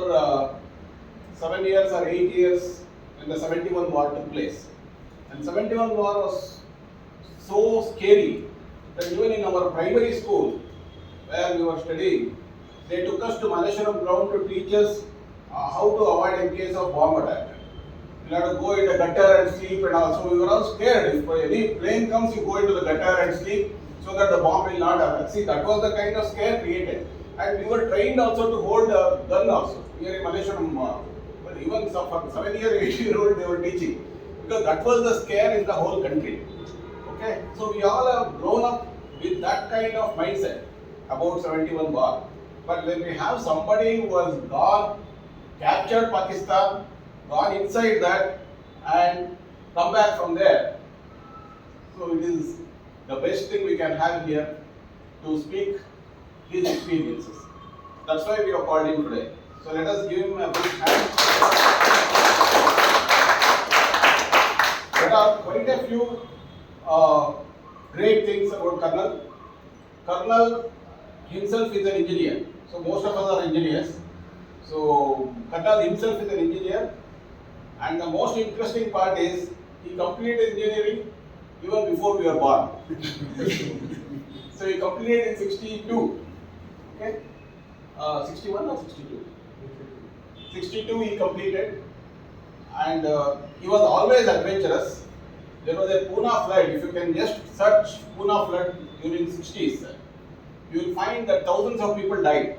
for 7 years or 8 years when the 71 war took place. And 71 war was so scary that even in our primary school where we were studying, they took us to Malaysian ground to teach us how to avoid in case of bomb attack. You have to go in the gutter and sleep, and also we were all scared. If any plane comes, you go into the gutter and sleep so that the bomb will not happen. See, that was the kind of scare created. And we were trained also to hold a gun also. Here in Malaysian, but even for 7-year, 8-year-old they were teaching. Because that was the scare in the whole country. Okay, so we all have grown up with that kind of mindset about 71 war. But when we have somebody who has gone, captured Pakistan, gone inside that and come back from there, so it is the best thing we can have here to speak his experiences. That's why we have called him today. So let us give him a big hand. There are quite a few great things about Colonel. Colonel himself is an engineer. So most of us are engineers. So Colonel himself is an engineer. And the most interesting part is he completed engineering even before we were born. So he completed in 62. Okay? 61 or 62? 62 he completed. And he was always adventurous. There was a Pune flood. If you can just search Pune flood during 60s, you will find that thousands of people died.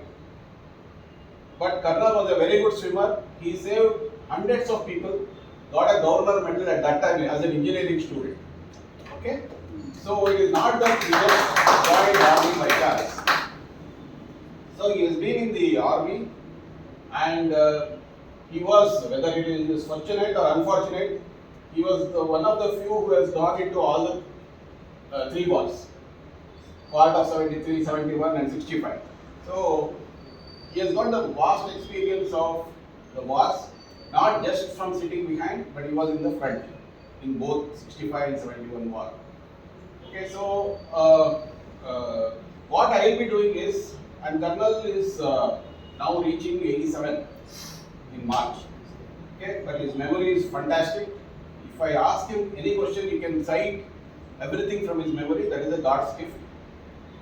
But Colonel was a very good swimmer. He saved hundreds of people, got a governor medal at that time as an engineering student. Okay? So it is not that he just joined army by chance. So he has been in the army, and he was, whether it is fortunate or unfortunate, he was one of the few who has gone into all the 3 wars. Part of 73, 71 and 65. So he has got the vast experience of the wars, not just from sitting behind, but he was in the front in both 65 and 71 war. Okay, so what I will be doing is, and Colonel is now reaching 87 in March. Okay, but his memory is fantastic. If I ask him any question, he can cite everything from his memory. That is a God's gift.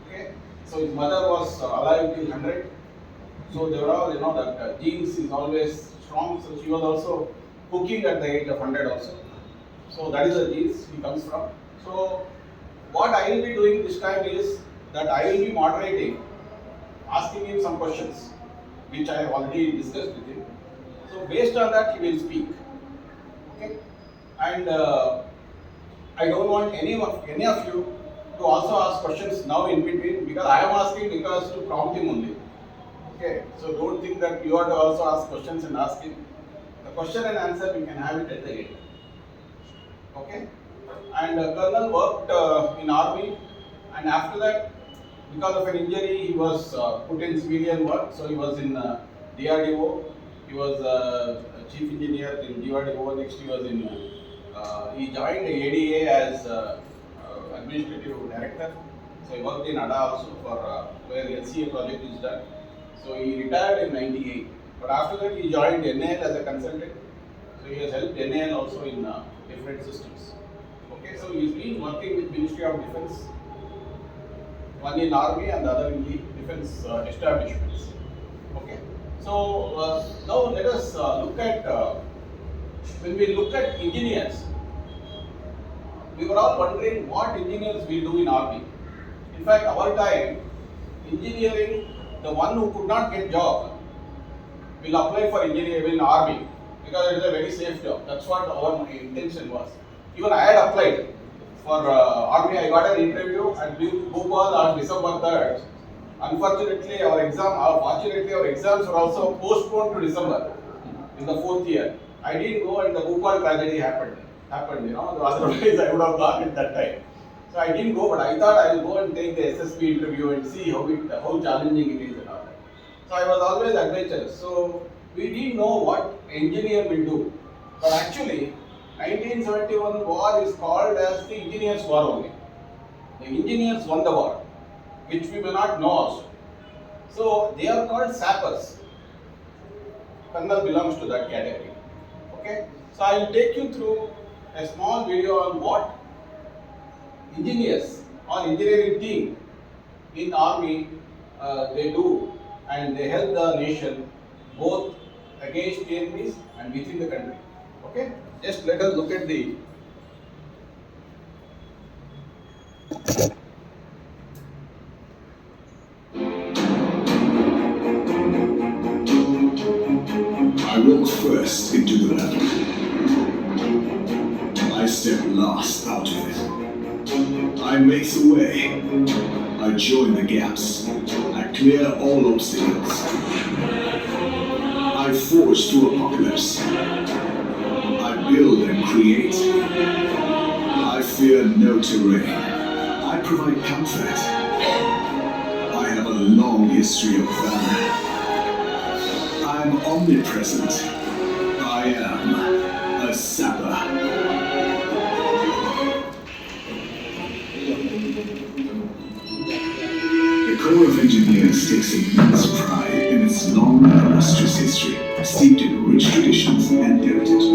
Okay, so his mother was alive till 100. So they were all, that genes is always strong. So she was also cooking at the age of 100 also. So that is the genes he comes from. So what I will be doing this time is that I will be moderating, asking him some questions, which I have already discussed with him. So based on that, he will speak. Okay, and I don't want any of you to also ask questions now in between, because I am asking because to prompt him only. Okay, so don't think that you have to also ask questions and ask him. The question and answer we can have it at the end. Okay, and Colonel worked in army, and after that, because of an injury, he was put in civilian work. So he was in DRDO. He was a chief engineer in DRDO. Next, he was in. He joined ADA as administrative director. So he worked in ADA also for where LCA project is done. So he retired in 98. But after that, he joined NAL as a consultant. So he has helped NAL also in different systems. Okay, so he's been working with Ministry of Defence, one in Army and the other in the defence establishments. Okay, so now let us look at, when we look at engineers, we were all wondering what engineers will do in Army. In fact, our time, engineering, the one who could not get job will apply for engineering in Army because it is a very safe job. That's what our intention was. Even I had applied for Army. I got an interview at Bhopal on December 3rd. Unfortunately, fortunately our exams were also postponed to December in the 4th year. I didn't go, and the Bhopal tragedy happened. Otherwise I would have gone at that time. So I didn't go, but I thought I will go and take the SSP interview and see how challenging it is and all that. So I was always adventurous. So we didn't know what engineer will do. But actually, 1971 war is called as the engineers' war only. The engineers won the war, which we may not know also. So they are called sappers. colonel belongs to that category. Okay, so I will take you through a small video on what engineers or engineering team in army they do, and they help the nation both against enemies and within the country. Okay, just let us look at the. I walk first into the battle. I step last out of it. I make the way. I join the gaps. I clear all obstacles. I forge through apocalypse. I build and create. I fear no terrain. I provide comfort. I have a long history of valor. I'm omnipresent. I am a sapper. The Corps of Engineers takes immense pride in its long and illustrious history, steeped in rich traditions and heritage.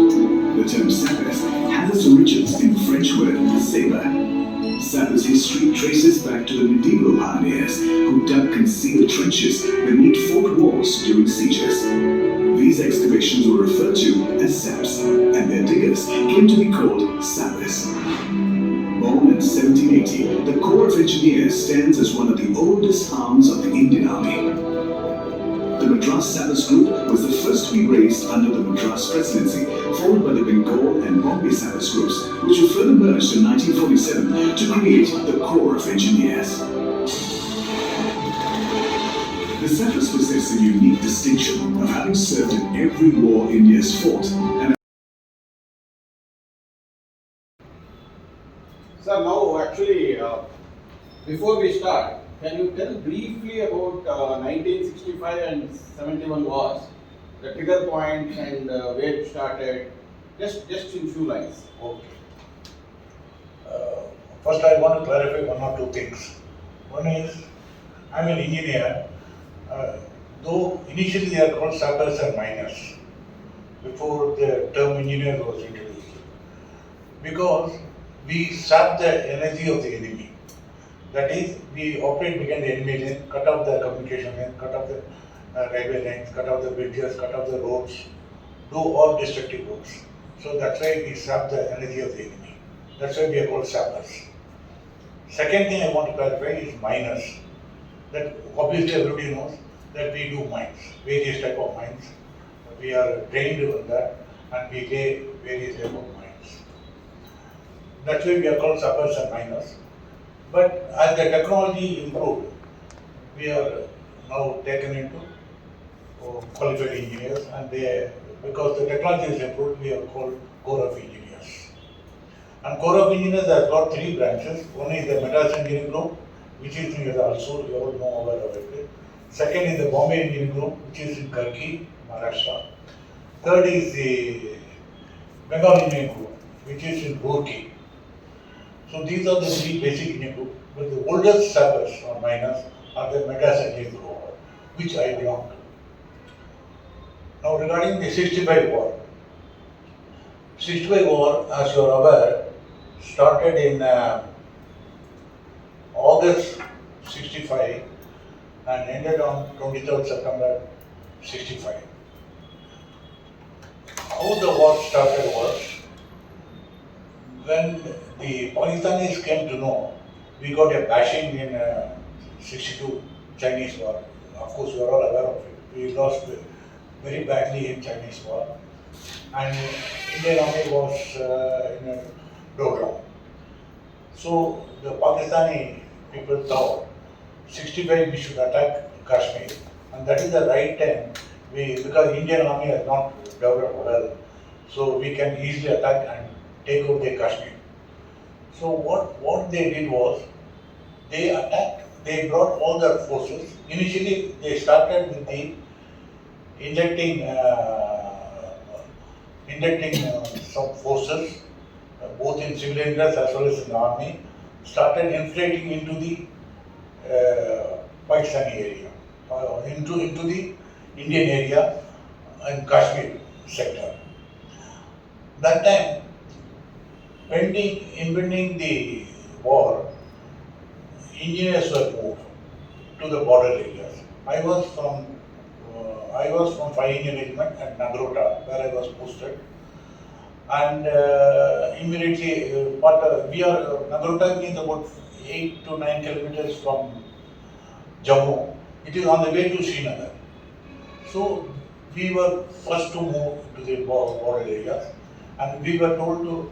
The term sappers has its origins in the French word sabre. Sappers' history traces back to the medieval pioneers who dug concealed trenches beneath fort walls during sieges. These excavations were referred to as saps, and their diggers came to be called sappers. Born in 1780, the Corps of Engineers stands as one of the oldest arms of the Indian Army. The Madras Sappers Group was the first to be raised under the Madras Presidency, followed by the Bengal and Bombay Sappers Groups, which were further merged in 1947 to create the Corps of Engineers. The Sappers possess a unique distinction of having served in every war India has fought. And Sir, now actually, before we start, can you tell briefly about 1965 and 71 wars, the trigger points and where it started, just in few lines. Okay. First, I want to clarify one or two things. One is, I'm an engineer, though initially they are called sappers and miners, before the term engineer was introduced. Because we sap the energy of the enemy. That is, we operate behind the enemy line, cut off the communication line, cut off the railway lines, cut off the bridges, cut off the roads, do all destructive works. So that's why we sap the energy of the enemy. That's why we are called sappers. Second thing I want to clarify is miners. That obviously everybody knows that we do mines, various type of mines. We are trained on that and we lay various type of mines. That's why we are called sappers and miners. But as the technology improved, we are now taken into qualified engineers, and because the technology is improved, we are called Corps of Engineers. And Corps of Engineers has got three branches. One is the Madras Engineering Group, which is near the also, you all know about it. Second is the Bombay Engineering Group, which is in Karki, Maharashtra. Third is the Bengal Engineering Group, which is in Roorkee. So these are the three basic engineering groups. But the oldest sappers or miners are the Madras Engineering Group, which I belong to. Now regarding the 65 war. 65 war, as you are aware, started in August 65 and ended on 23rd September 65. How the war started was, when the Pakistanis came to know, we got a bashing in 62 Chinese war. Of course, we are all aware of it. We lost very badly in Chinese war, and Indian Army was in a doldrum. So the Pakistani people thought 65 we should attack Kashmir, and that is the right time. Because Indian Army has not developed well, so we can easily attack and take over the Kashmir. So what they did was, they attacked, they brought all their forces. Initially they started with the injecting some forces, both in civilian dress as well as in the army, started infiltrating into the Pakistani area, into the Indian area, in Kashmir sector. That time, impending the war, engineers were moved to the border areas. I was from 5 Engineer Regiment at Nagrota, where I was posted, and immediately, Nagrota is about 8 to 9 kilometers from Jammu. It is on the way to Srinagar. So we were first to move to the border areas, and we were told to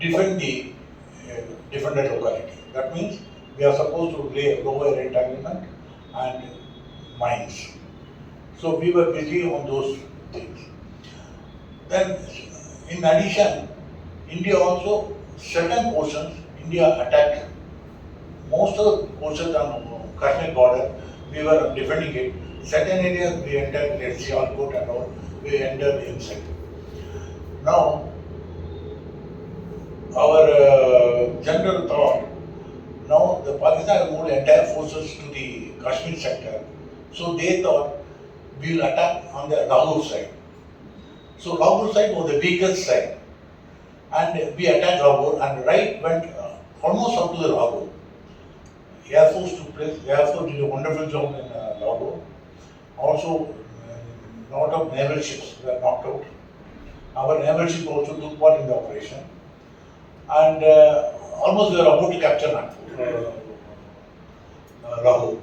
defend the defended locality. That means we are supposed to lay lower entanglement and mines. So we were busy on those things. Then, in addition, India also, certain portions, India attacked. Most of the portions on Kashmir border, we were defending it. Certain areas we entered, like Sialkot and all, we entered inside. Now, our general thought, now the Pakistan moved entire forces to the Kashmir sector, so they thought we will attack on the Lahore side. So Lahore side was the weakest side, and we attacked Lahore, and right went almost up to the Lahore. Air Force took place. Air Force did a wonderful job in Lahore. Also, a lot of naval ships were knocked out. Our naval ship also took part in the operation, and almost we were about to capture Lahore.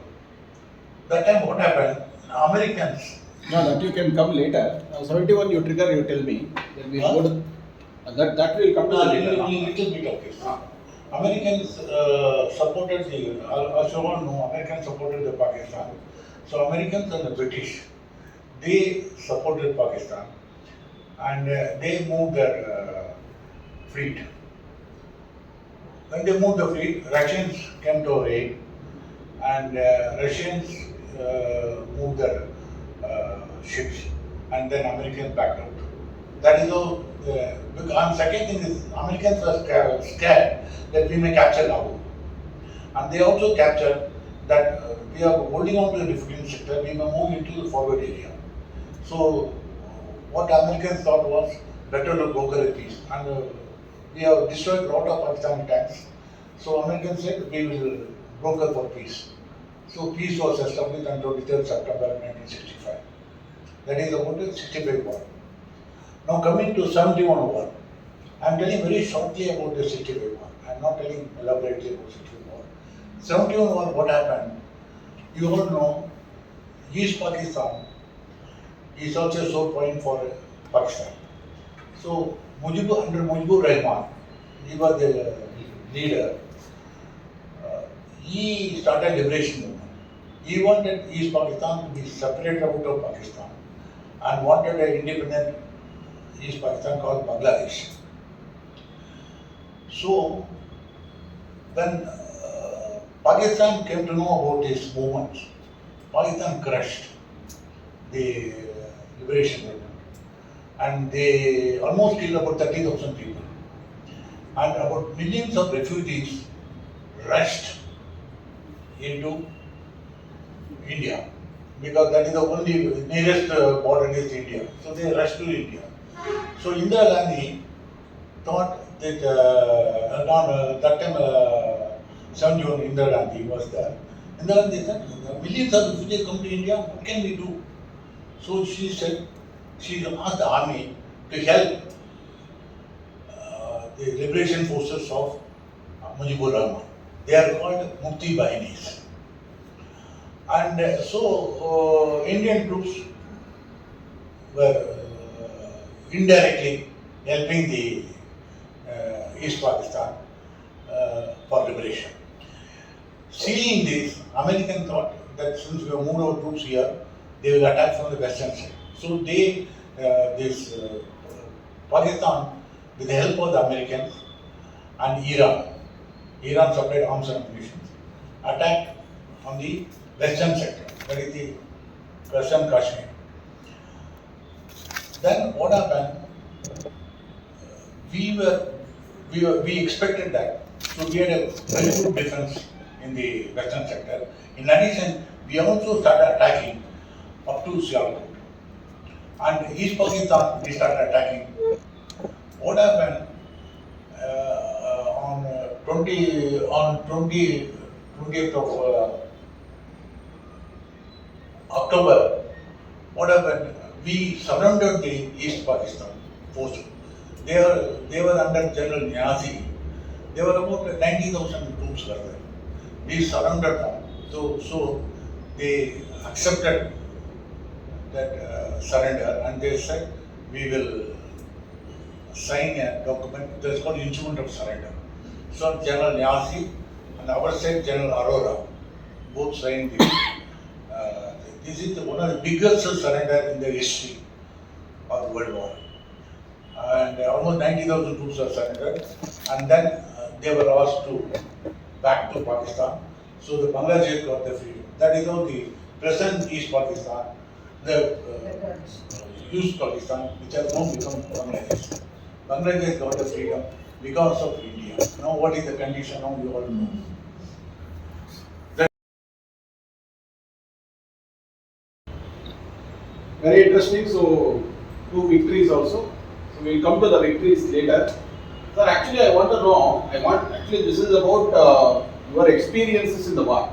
That time, what happened? Americans. No, that you can come later. 71 you trigger, you tell me. Then we go to that will come to the later. Little bit of this. Americans supported the, as you all know, Americans supported the Pakistan. So Americans and the British, they supported Pakistan, and they moved their fleet. When they moved the fleet, Russians came to our aid, and Russians moved their ships, and then Americans backed out. That is all. And second thing is, Americans were scared that we may capture Lahore, and they also captured that we are holding on to the defense sector, we may move into the forward area. So what Americans thought was better to broker a peace, and we have destroyed a lot of Pakistani tanks. So Americans said we will broker for peace. So peace was established on 23rd September 1965. That is about the 65 war. Now coming to 71 war, I am telling very shortly about the 65 war. I am not telling elaborately about 65 war. 71 war, what happened? You all know, East Pakistan is also a sore point for Pakistan. So under Mujibur Rahman, he was the leader. He started liberation movement. He wanted East Pakistan to be separated out of Pakistan and wanted an independent East Pakistan called Bangladesh. So when Pakistan came to know about this movement, Pakistan crushed the liberation movement, and they almost killed about 30,000 people, and about millions of refugees rushed into India, because that is the only nearest border is India. So they rushed to India. So Indira Gandhi thought that that time 71 Indira Gandhi was there. Indira Gandhi said, millions of refugees come to India, what can we do? So she said, she asked the army to help the liberation forces of Mujibur Rahman. They are called Muktibahinis. And so Indian troops were indirectly helping the East Pakistan for liberation. Seeing this, Americans thought that since we have moved our troops here, they will attack from the western side. So they, Pakistan, with the help of the Americans and Iran supplied arms and ammunition, attacked on the western sector, that is the Western Kashmir. Then what happened? We expected that, so we had a very good defense in the western sector. In addition, we also started attacking up to Sialkot. And East Pakistan, we started attacking. What happened on 20th of October? What happened? We surrounded the East Pakistan force. They were under General Niazi. There were about 90,000 troops were there. We surrounded them. So they accepted that surrender, and they said we will sign a document that is called Instrument of Surrender. So General Niazi and our side General Arora both signed this. This is one of the biggest surrender in the history of the World War. And almost 90,000 troops are surrendered, and then they were asked to back to Pakistan. So the Bangladesh got the freedom. That is how the present East Pakistan, the East Pakistan, which has now become Bangladesh. Bangladesh got the freedom because of India. Now what is the condition? Now you all know. Very interesting. So, two victories also. So, we'll come to the victories later. Sir, actually, I want to know. Actually, this is about your experiences in the war.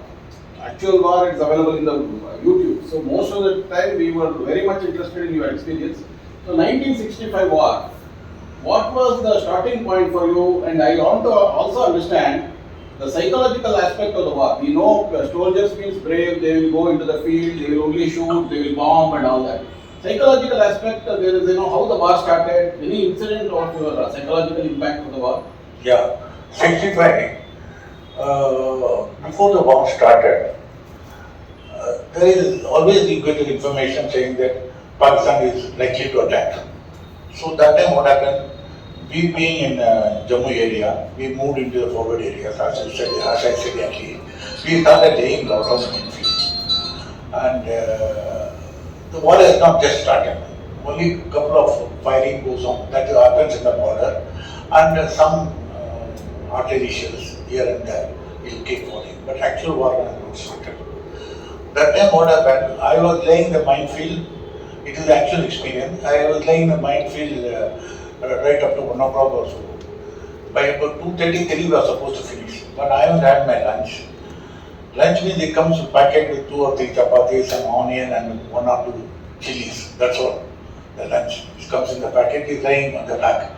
Actual war is available in the YouTube. So, most of the time, we were very much interested in your experience. So, 1965 war. What was the starting point for you? And I want to also understand the psychological aspect of the war. We know soldiers means brave, they will go into the field, they will only shoot, they will bomb and all that. Psychological aspect, there is, how the war started, any incident of your psychological impact of the war? Yeah, 65, before the war started, there is always equated information saying that Pakistan is likely to attack. So that time what happened? We being in Jammu area, we moved into the forward areas, as I said actually. We started laying lot of minefield. And the war has not just started. Only a couple of firing goes on, that happens in the border. And some artillery shells here and there will keep falling. But actual war has not started. That time what happened, I was laying the minefield. It is actual experience. I was laying the minefield right up to 1 o'clock or so. By about 2:33 we are supposed to finish. But I haven't had my lunch. Lunch means it comes packet with 2 or 3 chapatis, some onion and 1 or 2 chilies. That's all. The lunch. It comes in the packet, it's lying on the back.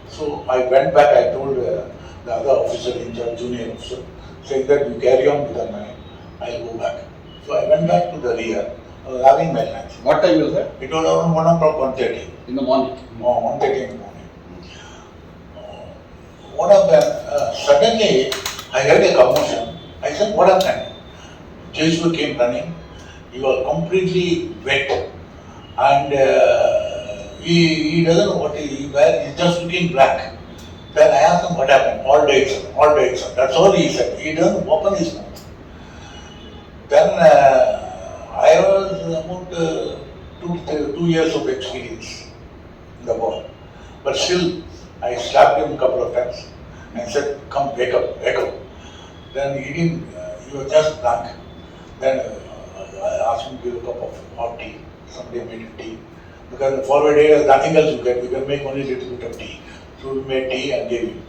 So I went back, I told the other officer in charge, junior officer, saying that you carry on with the mine, I'll go back. So I went back to the rear. I was having my lunch. What time was that? It was around 1 o'clock, 1:30. In the morning. 1:30 in the morning. What happened? Suddenly, I heard a commotion. I said, what happened? Joshua came running. He was completely wet. And he doesn't know what he's just looking black. Then I asked him what happened. All died, sir. That's all he said. He doesn't open his mouth. Then I was about 2 years of experience in the war. But still, I slapped him a couple of times and said, come, wake up. Then he didn't, he was just blank. Then I asked him to give a cup of hot tea. Somebody made him tea. Because in forward area, nothing else you get. You can make only a little bit of tea. So we made tea and gave him.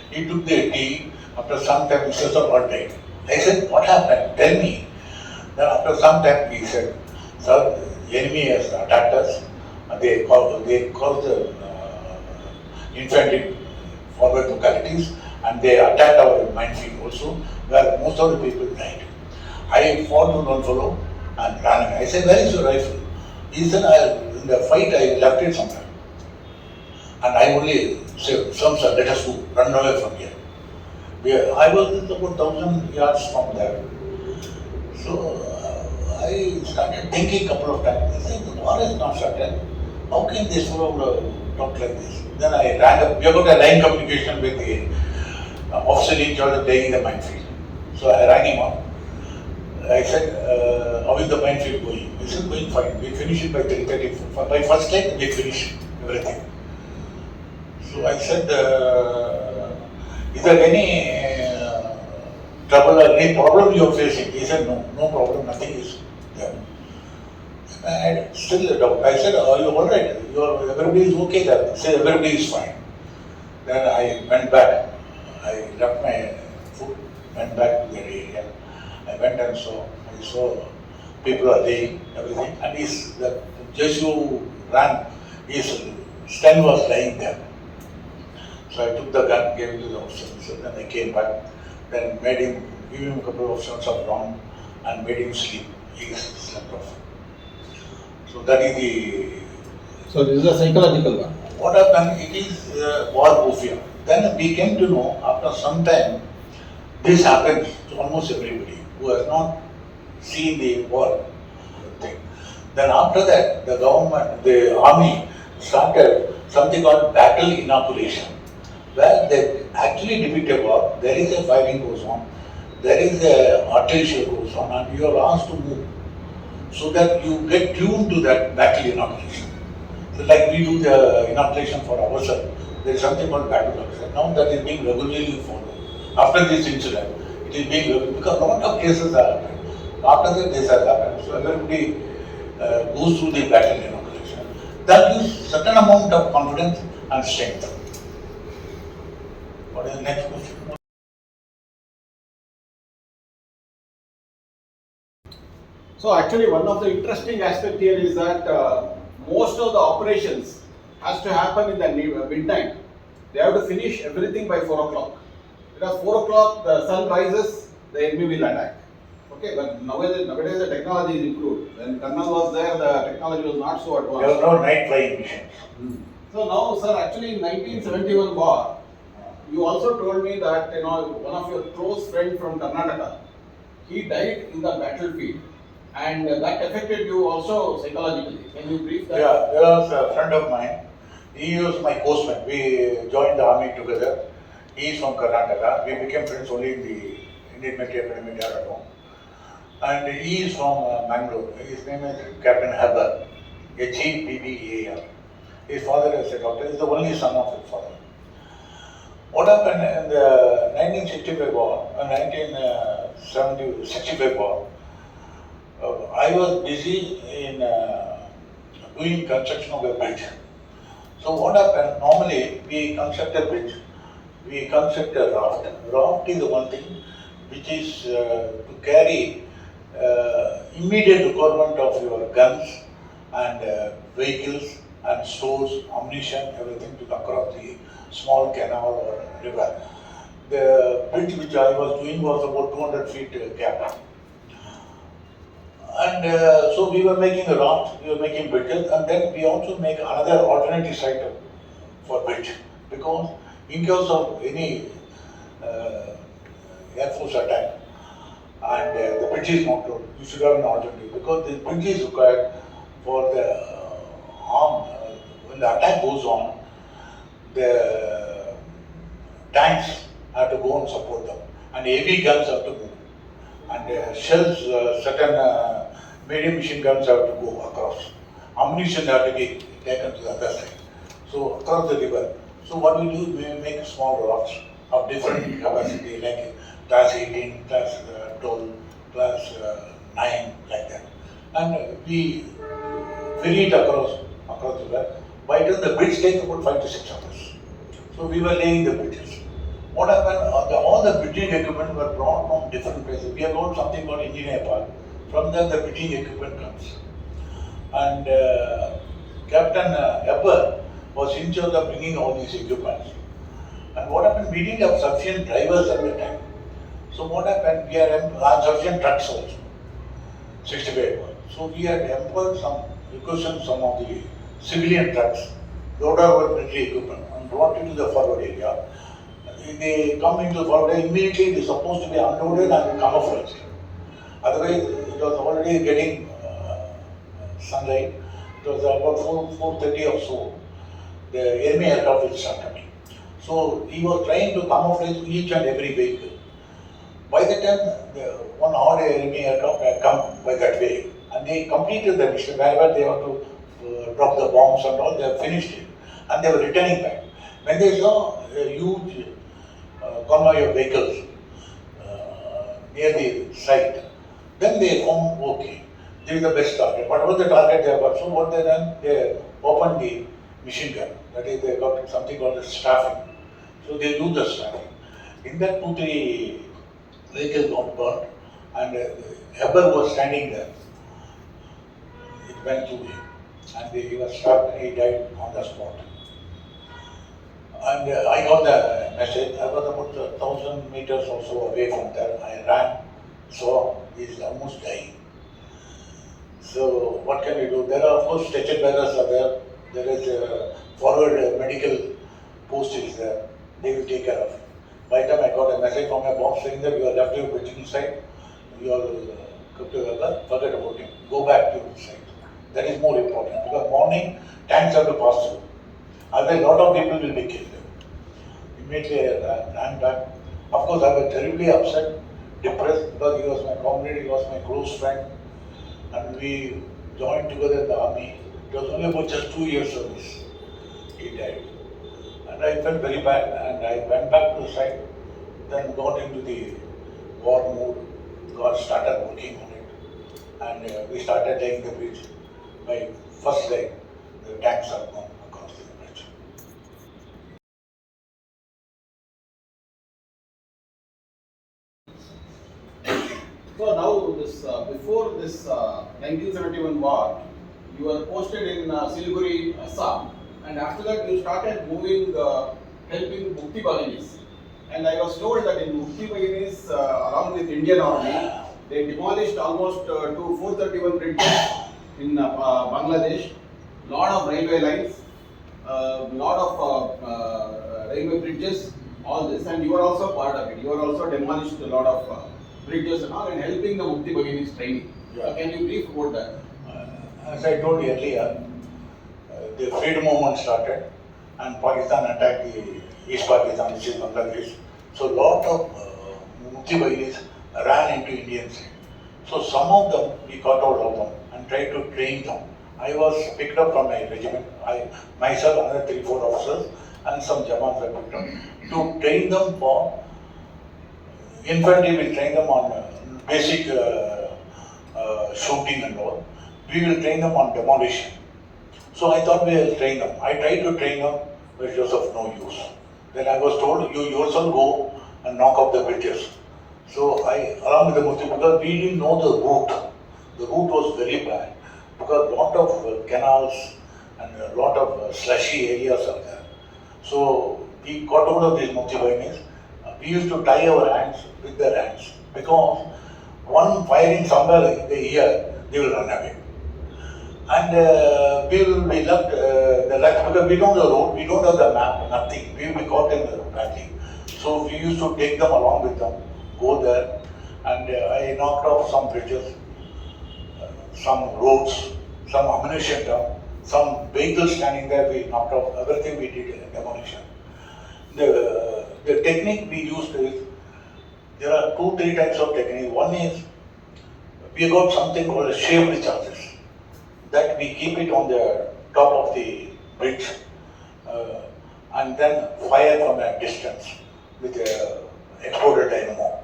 He took the tea. After some time, he said, sir, what died? I said, what happened? Tell me. Then after some time, he said, sir, the enemy has attacked us. They called the infantry forward localities, and they attacked our minefield also, where most of the people died. I fought to not follow and ran away. I said, where is your rifle? He said, in the fight I left it somewhere. And I only said, sir, let us go, run away from here. I was about 1,000 yards from there. So I started thinking a couple of times. I said, the war is not started. How can this fellow talk like this? Then I ran up. We have got a line communication with the officer in charge of laying the minefield. So I rang him up. I said, how is the minefield going? He said, going fine. We finish it by 3:30. By first time, we finish everything. So I said, is there any trouble or any problem you are facing? He said, no problem, nothing is there. And still the doctor, I said, are you alright? Everybody is okay there. He said, everybody is fine. Then I went back. I left my food, went back to that area. I went and I saw people are laying, everything. And the Jesu ran, his stand was lying there. So I took the gun, gave it to the officer. Then I came back, then give him a couple of shots of round and made him sleep. He slept off. So that is the. So this is a psychological one. What happened? It is warfare. Then we came to know after some time this happens to almost everybody who has not seen the war thing. Then after that, the government, the army started something called battle inoculation, where they actually depict a war. There is a firing goes on, there is a artillery goes on, and you are asked to move, so that you get tuned to that battle inoculation. So like we do the inoculation for ourselves, there is something called battle inoculation. Now that is being regularly followed. After this incident, it is being because a lot of cases are happened. After that, this has happened. So everybody goes through the battle inoculation. That gives certain amount of confidence and strength. What is the next question? So actually one of the interesting aspect here is that most of the operations has to happen in the midnight. They have to finish everything by 4 o'clock. Because 4 o'clock the sun rises, the enemy will attack. Okay, but nowadays the technology is improved. When Colonel was there, the technology was not so advanced. There were no night flying missions. So now, sir, actually in 1971 war, you also told me that one of your close friend from Karnataka, he died in the battlefield. And that affected you also psychologically. Can you brief that? Yeah, there was a friend of mine. He was my coachman. We joined the army together. He is from Karnataka. We became friends only in the Indian Military Academy Dehradun. And he is from Mangalore. His name is Captain Heber, HEBBEAR. His father is a doctor. He is the only son of his father. What happened in the 1965 war, 1965 war, I was busy in doing construction of a bridge. So what happened, normally we construct a bridge, we construct a raft. Raft is the one thing which is to carry immediate requirement of your guns and vehicles and stores, ammunition, everything to across the small canal or river. The bridge which I was doing was about 200 feet gap. And so we were making a raft, we were making bridges, and then we also make another alternative site for bridge, because in case of any Air Force attack and the bridge is knocked out, you should have an alternative, because the bridge is required for the arm. When the attack goes on, the tanks have to go and support them, and heavy guns have to move, and shells, certain medium machine guns have to go across. Ammunition have to be taken to the other side. So across the river. So what we do, we make small rafts of different capacity, like class 18, class 12, class 9, like that. And we ferry it across the river. By then the bridge takes about 5 to 6 hours. So we were laying the bridges. What happened? All the bridging equipment were brought from different places. We have got something called Indo-Pak. From there, the bridging equipment comes. And Captain Epper was in charge of bringing all these equipments. And what happened? We didn't have sufficient drivers at the time. So what happened? We had sufficient trucks also, 65. So we had employed some of the civilian trucks, load our military equipment, and brought it to the forward area. They come into the forward area, immediately they are supposed to be unloaded and camouflaged. Otherwise, it was already getting sunlight. It was about 4:30 or so. The enemy aircraft will start coming. So he was trying to camouflage each and every vehicle. By the time one odd enemy aircraft had come by that way, and they completed the mission. Wherever they have to drop the bombs and all, they have finished it, and they were returning back. When they saw a huge convoy of vehicles near the site, then they found okay. this is the best target. Whatever the target they have got, so what they done, they opened the machine gun. That is, they got something called a staffing. So they do the staffing. In that 2-3 vehicles got burnt, and Heber was standing there. It went through him, and he was struck and he died on the spot. And I got the message. I was about 1,000 meters or so away from there. I ran, saw he's almost dying. So what can we do? There are, of course, stretcher bearers are there. There is a forward medical post is there. They will take care of it. By the time I got a message from my boss saying that you are left your bridging site, you are forget about him. Go back to the site. That is more important because morning tanks have to pass through. Otherwise, a lot of people will be killed. Immediately I ran back. Of course, I was terribly upset, depressed because he was my comrade, he was my close friend, and we joined together in the army. It was only about just 2 years service. He died. And I felt very bad, and I went back to the site, then got into the war mode, started working on it, and we started laying the bridge. By first day, the tanks are gone across the bridge. So now this before this 1971 war, you were posted in Siliguri, Assam, and after that you started moving, helping Muktibahinis. And I was told that in Muktibahinis, along with Indian Army, they demolished almost 431 bridges in Bangladesh, lot of railway lines, lot of railway bridges, all this, and you were also part of it. You were also demolished a lot of bridges and all, and helping the Muktibahinis training. Yeah. Can you brief about that? As I told you earlier, the freedom movement started, and Pakistan attacked the East Pakistan, which is Bangladesh. So a lot of Muktibahinis ran into Indian side. So some of them, we got out of them and tried to train them. I was picked up from my regiment. Myself, another 3-4 officers, and some Jawans were picked up to train them for infantry. We train them on basic shooting and all. We will train them on demolition. So I thought we will train them. I tried to train them, but it was of no use. Then I was told, you yourself go and knock off the bridges. So I, along with the Murthy, because we didn't know the route. The route was very bad because a lot of canals and a lot of slushy areas are there. So we got hold of these Muktibahinis. We used to tie our hands with their hands because one firing somewhere in the ear, they will run away. And we left the left because we don't know the road, we don't have the map, nothing. We will be caught in the badly. So we used to take them along with them, go there, and I knocked off some bridges, some roads, some ammunition down, some vehicles standing there, we knocked off, everything we did in demolition. The technique we used is, there are 2-3 types of technique. One is, we got something called shaped charges, that we keep it on the top of the bridge and then fire from a distance with a exploded dynamo.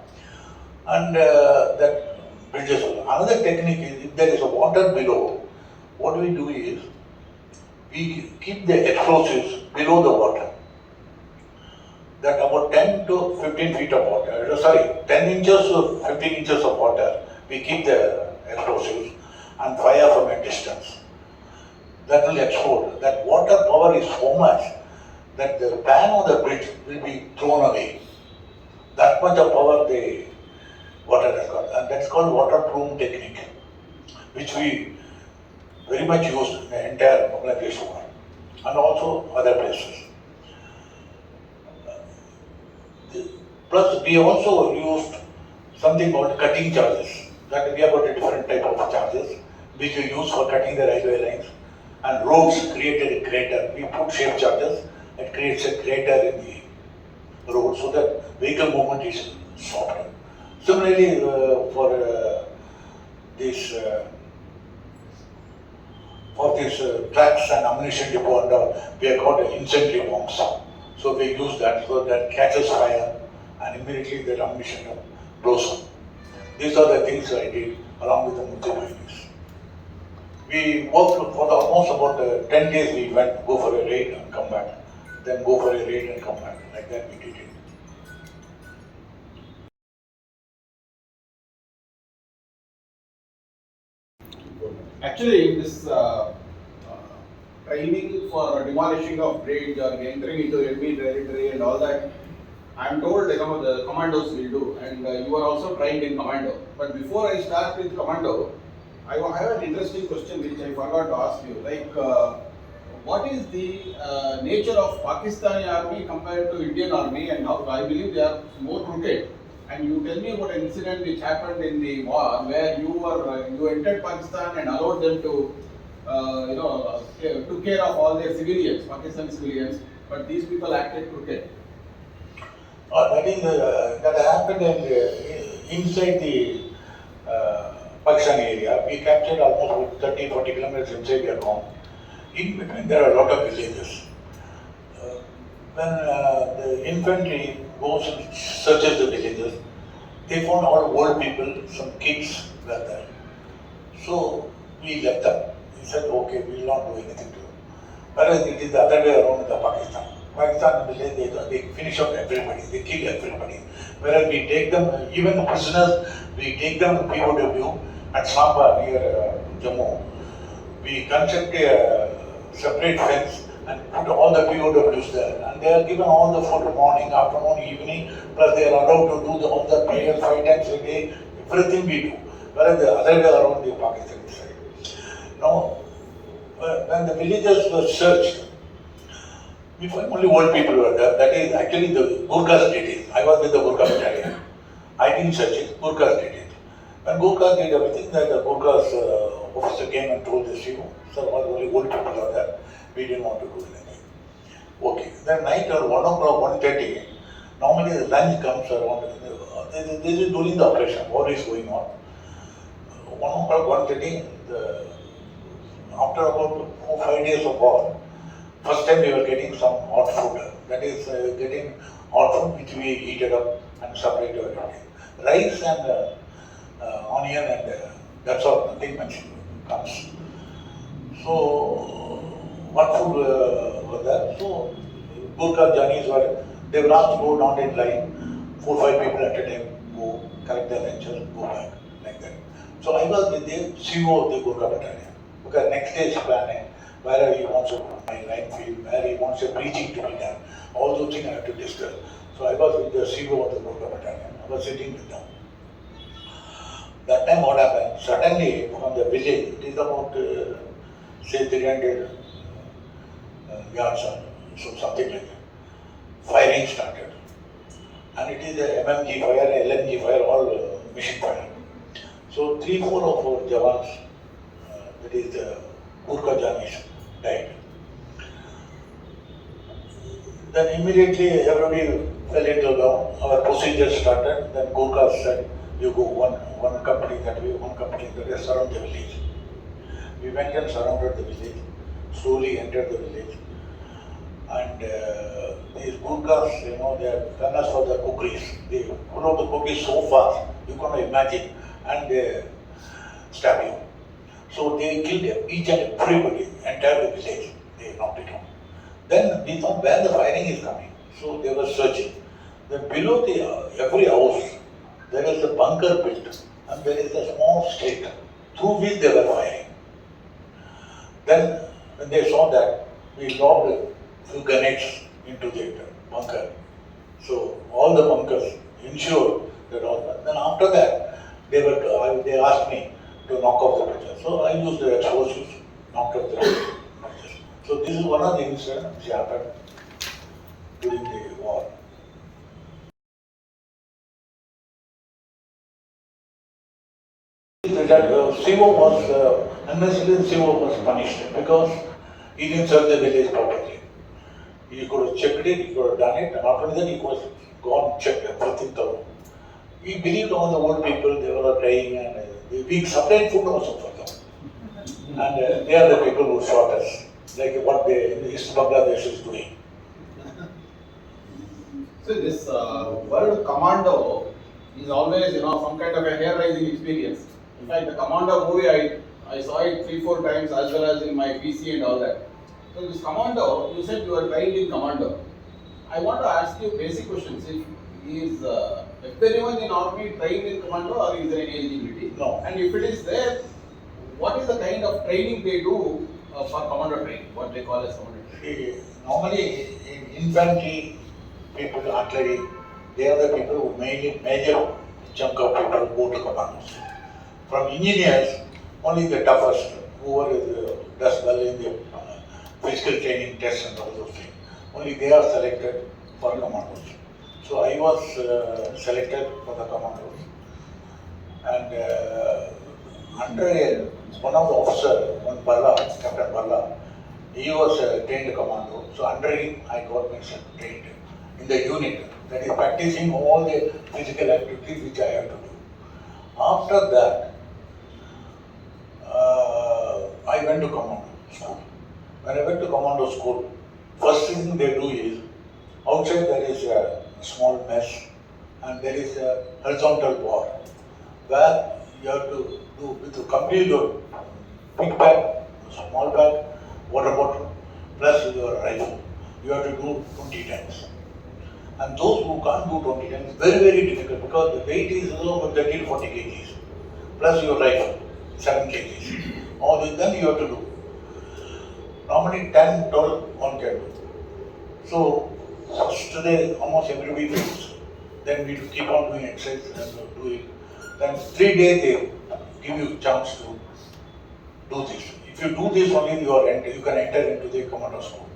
And that bridge is over. Another technique is, if there is a water below, what we do is, we keep the explosives below the water. That about 10 to 15 feet of water, 10 inches to 15 inches of water, we keep the explosives and fire from a distance. That will explode. That water power is so much that the pan of the bridge will be thrown away. That much of power the water has got. And that's called water plume technique, which we very much used in the entire Bangladesh war and also other places. Plus, we also used something called cutting charges. That we have got a different type of charges which we use for cutting the railway lines. And roads created a crater. We put shape charges, it creates a crater in the road so that vehicle movement is stopped. Similarly, for this tracks and ammunition depot and all, we have got incendiary bombs. So we use that so that catches fire and immediately that ammunition blows up. These are the things I did along with the Muktibahinis. We worked for almost about 10 days. We went, go for a raid and come back. Then go for a raid and come back. Like that we did it. Actually, this training for demolishing of bridge or entering into enemy territory and all that, I am told the commandos will do, and you are also trained in commando. But before I start with commando, I have an interesting question which I forgot to ask you. Like, what is the nature of Pakistani Army compared to Indian Army, and how I believe they are more crooked? And you tell me about an incident which happened in the war where you entered Pakistan and allowed them to took care of all their civilians, Pakistani civilians, but these people acted crooked. That happened inside the Pakistani area. We captured almost 30-40 kilometers inside their home. In between, there are a lot of villages. When the infantry goes and searches the villages, they found all old people, some kids were there. So we left them. We said, okay, we will not do anything to them. Whereas it is the other way around in the Pakistan. Pakistan village, they finish off everybody, they kill everybody. Whereas we take them, even the prisoners, we take them to POW at Samba near Jammu. We construct a separate fence and put all the POWs there. And they are given all the food morning, afternoon, evening, plus they are allowed to do all the prayers 5 times a day, everything we do. Whereas the other way around the Pakistani side. Now, when the villagers were searched, we found only old people were there. That is actually the Gurkhas did it. I was with the Gurkha battalion. I didn't search it, Gurkhas did it. When Gurkhas did everything, the Gurkhas officer came and told the CEO, sir, only old people are there. We didn't want to do anything. Okay. Then night or 1 o'clock, 1:30, normally the lunch comes around. This is during the operation. What is going on? 1 o'clock, 1:30, after about 4-5 days of war, first time we were getting some hot food. That is getting hot food which we heated up and separated everything. Rice and onion and that's all, nothing much comes. So, what food was there? So, Gurkha Janis they were asked to go down in line, 4-5 people at a time, go collect their lunches, go back, like that. So, I was with the CEO of the Gurkha battalion. Because next day is planning, where he wants a line field, where he wants a breaching to be done. All those things I have to discuss. So I was with the CEO of the Gurkha battalion. I was sitting with them. That time what happened? Suddenly from the village, it is about say 300 yards or so, something like that. Firing started. And it is a MMG fire, LMG fire, all machine fire. So 3-4 of our Jawans, that is the Gurkha Janis, died. Then immediately everybody fell into down. Our procedure started. Then Gurkha said, you go one company that way, one company that way, surround the village. We went and surrounded the village, slowly entered the village. And these Gurkhas, they are famous for the cookies. They put out the cookies so fast, you cannot imagine, and they stab you. So they killed each and everybody, entire village. They knocked it down. Then we thought where the firing is coming. So they were searching. Then below every house, there is a bunker built and there is a small street through which they were firing. Then when they saw that, we lobbed a few grenades into the bunker. So all the bunkers ensured that all. Then after that, they asked me to knock off the bridges. So I used the explosives, knocked off the bridges. So this is one of the incidents which happened during the war. That CO was, unnecessarily CO was punished because he didn't serve the village properly. He could have checked it, he could have done it, and after that he was gone, checked everything thorough. He believed all the old people, they were dying, and we supplied food also for them. And they are the people who shot us, like what the East Bangladesh is doing. So this word commando is always, some kind of a hair-raising experience. In fact, the Commando movie, I saw it 3-4 times as well as in my PC and all that. So this Commando, you said you are trained in Commando. I want to ask you basic questions. Is anyone in army trained in Commando or is there any eligibility? No. And if it is there, what is the kind of training they do for Commando training? What they call as Commando training? See, normally in infantry, people, artillery, they are the people who major chunk of people go to commandos. From engineers, only the toughest, whoever does well in the physical training tests and all those things, only they are selected for commandos. So I was selected for the commandos, and under one of the officers, Captain Balla, he was trained commando. So under him, I got myself trained in the unit. That is practicing all the physical activities which I have to do. After that, I went to commando school. When I went to commando school, first thing they do is, outside there is a small mess and there is a horizontal bar where you have to do with complete your big bag, small bag, water bottle, plus your rifle. You have to do 20 times. And those who can't do 20 times, very, very difficult because the weight is about 30 to 40 kgs, plus your rifle, 7 kgs. All this, then you have to do. Normally 10, 12, one can do. So, today almost every week, then we keep on doing exercise and do it. Then 3 days they give you a chance to do this. If you do this only, you can enter into the commando school.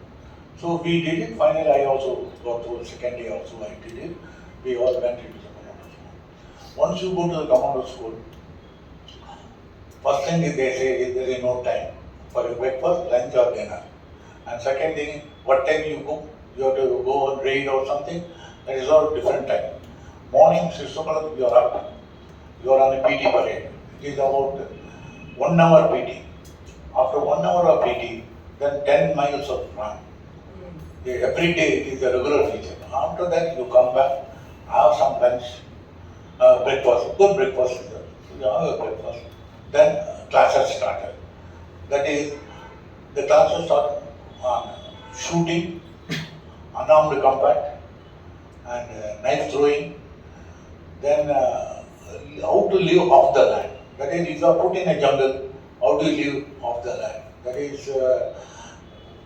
So we did it. Finally, I also got to the second day also I did it. We all went into the commando school. Once you go to the commando school, first thing they say is there is no time for your breakfast, lunch or dinner. And second thing, what time you go, you have to go on raid or something, that is all different time. Morning 6 o'clock you are up, you are on a PT parade. It is about 1 hour PT. After 1 hour of PT, then 10 miles of run. Every day it is a regular feature. After that you come back, have some lunch, breakfast, good breakfast. So you have a breakfast. Then classes started. That is, the classes start on shooting, unarmed combat, and knife throwing. Then how to live off the land. That is, if you are put in a jungle, how do you live off the land? That is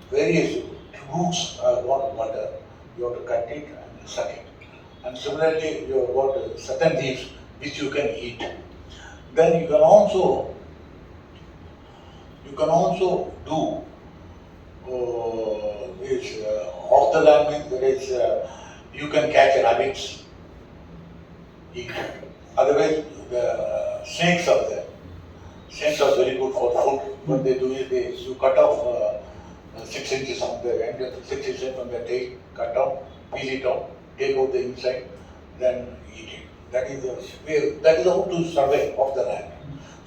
various roots water. You have to cut it and suck it. And similarly, you have got certain leaves which you can eat. Then you can also do this off the land means there is you can catch rabbits, eat. Otherwise, the snakes are there. Snakes are very good for food. What they do is you cut off 6 inches from the end, 6 inches from the tail, cut off, peel it out, take out the inside, then eat it. That is the way. That is how to survive off the land.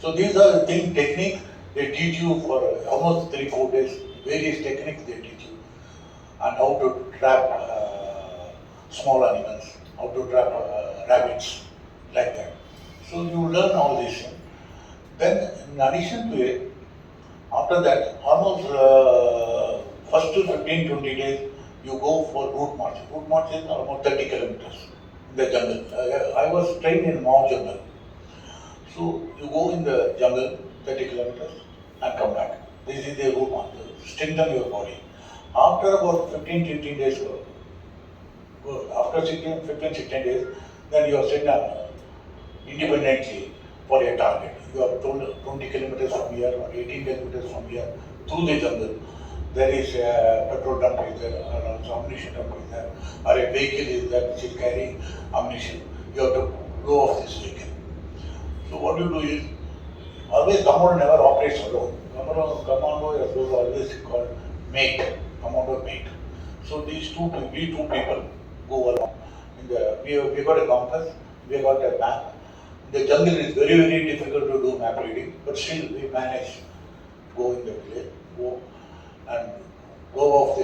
So these are the techniques they teach you for almost 3-4 days. Various techniques they teach you, and how to trap small animals, how to trap rabbits, like that. So you learn all these things. Then, in addition to it, after that, almost first to 15-20 days, you go for route march. Route march is almost 30 kilometers in the jungle. I was trained in Mao jungle. So you go in the jungle 30 kilometers and come back. This is the route march. Strengthen your body. After about 15-16 days, after 15-16 days, then you are sent independently for a target. You are told 20 kilometers from here or 18 kilometers from here through the jungle. There is a petrol dump is there, or also ammunition dump is there, or a vehicle is there which is carrying ammunition. You have to go off this vehicle. So what you do is, always commando never operates alone. Commando is always called mate, commando mate. So we two people go along. We got a compass, we got a map. The jungle is very, very difficult to do map reading, but still we manage to go in the village, go and go off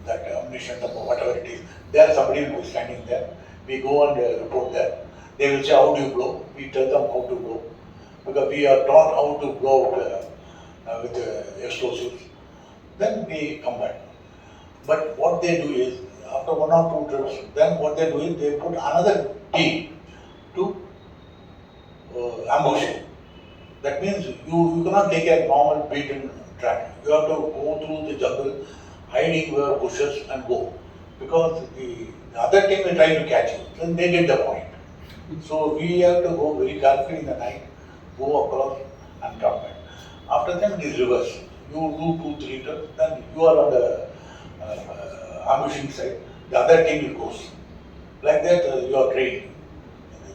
that ammunition or whatever it is. There somebody will be standing there. We go and report there. They will say, how do you blow? We tell them how to blow. because we are taught how to blow out with explosives. Then we come back. But what they do is, after 1 or 2 trips, then what they do is they put another team to ambush it. That means you cannot take a normal beaten track. You have to go through the jungle, hiding where bushes and go. Because the other team will try to catch you, then they get the point. So we have to go very carefully in the night, go across and come back. After that it is reverse. You do 2-3 trips, then you are on the ambushing side, the other team will go. Like that you are trained.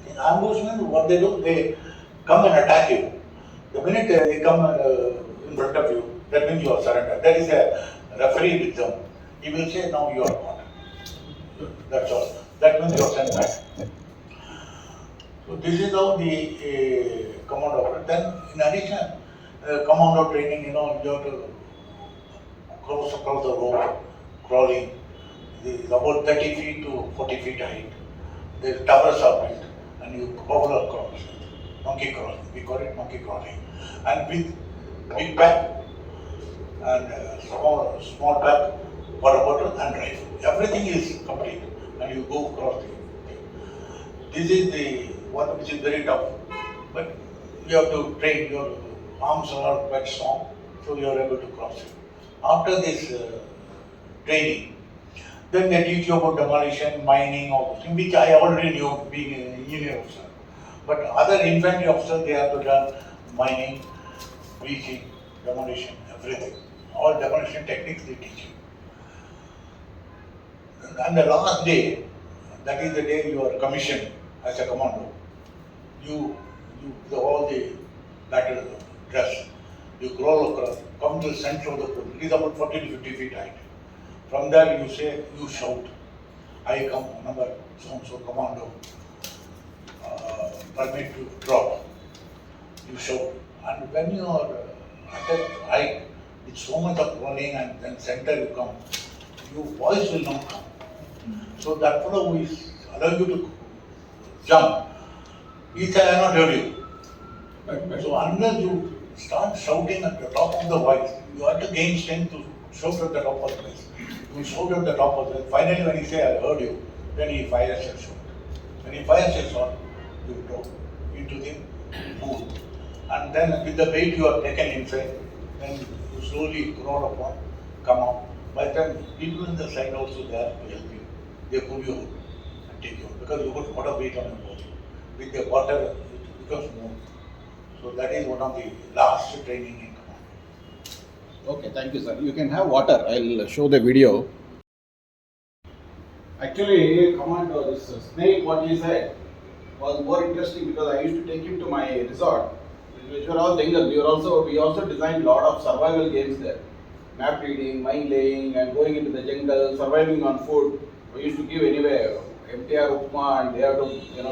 In ambushment, what they do, they come and attack you. The minute they come in front of you, that means you are surrendered. There is a referee with them. He will say, now you are caught. That's all. That means you are sent back. So this is how the commando operates. Then in addition, commando training, you have to cross across the road, crawling. It is about 30 feet to 40 feet height. The towers are built and you crawl across. Monkey crawling. We call it monkey crawling. And with big pack and small pack, water bottle and rifle. Everything is complete and you go across the thing. This is the one which is very tough. But you have to train, your arms are quite strong, so you are able to cross it. After this training, then they teach you about demolition, mining, all those things, which I already knew being an engineer officer. But other infantry officers, they have to learn mining, breaching, demolition, everything. All demolition techniques they teach you. And the last day, that is the day you are commissioned as a commando. You all the battle dress, you crawl across, come to the center of the pool. It is about 40 to 50 feet height. From there you say, you shout, I come, number so commando, permit to drop. You shout. And when you are at that height, with so much of crawling and then center you come, your voice will not come. So that fellow who is allowing you to jump, he said, I not heard you. So unless you start shouting at the top of the voice, you have to gain strength to shout at the top of the voice. You shout at the top of the voice. Finally when he says, I heard you, then he fires a shot. When he fires a shot, you go into the pool. And then with the weight you are taken inside, then you slowly crawl upon, come out. By the time people in the side also there to help you. They pull you out and take you out because you got a lot of weight on your body. With the water, it becomes more. So that is one of the last training in command. Okay, thank you, sir. You can have water. I'll show the video. Actually, Commando, this snake, what he said, was more interesting because I used to take him to my resort, which were all jungle. We also designed a lot of survival games there. Map reading, mine laying, and going into the jungle, surviving on food. We used to give anyway MTR Upma, and they have to,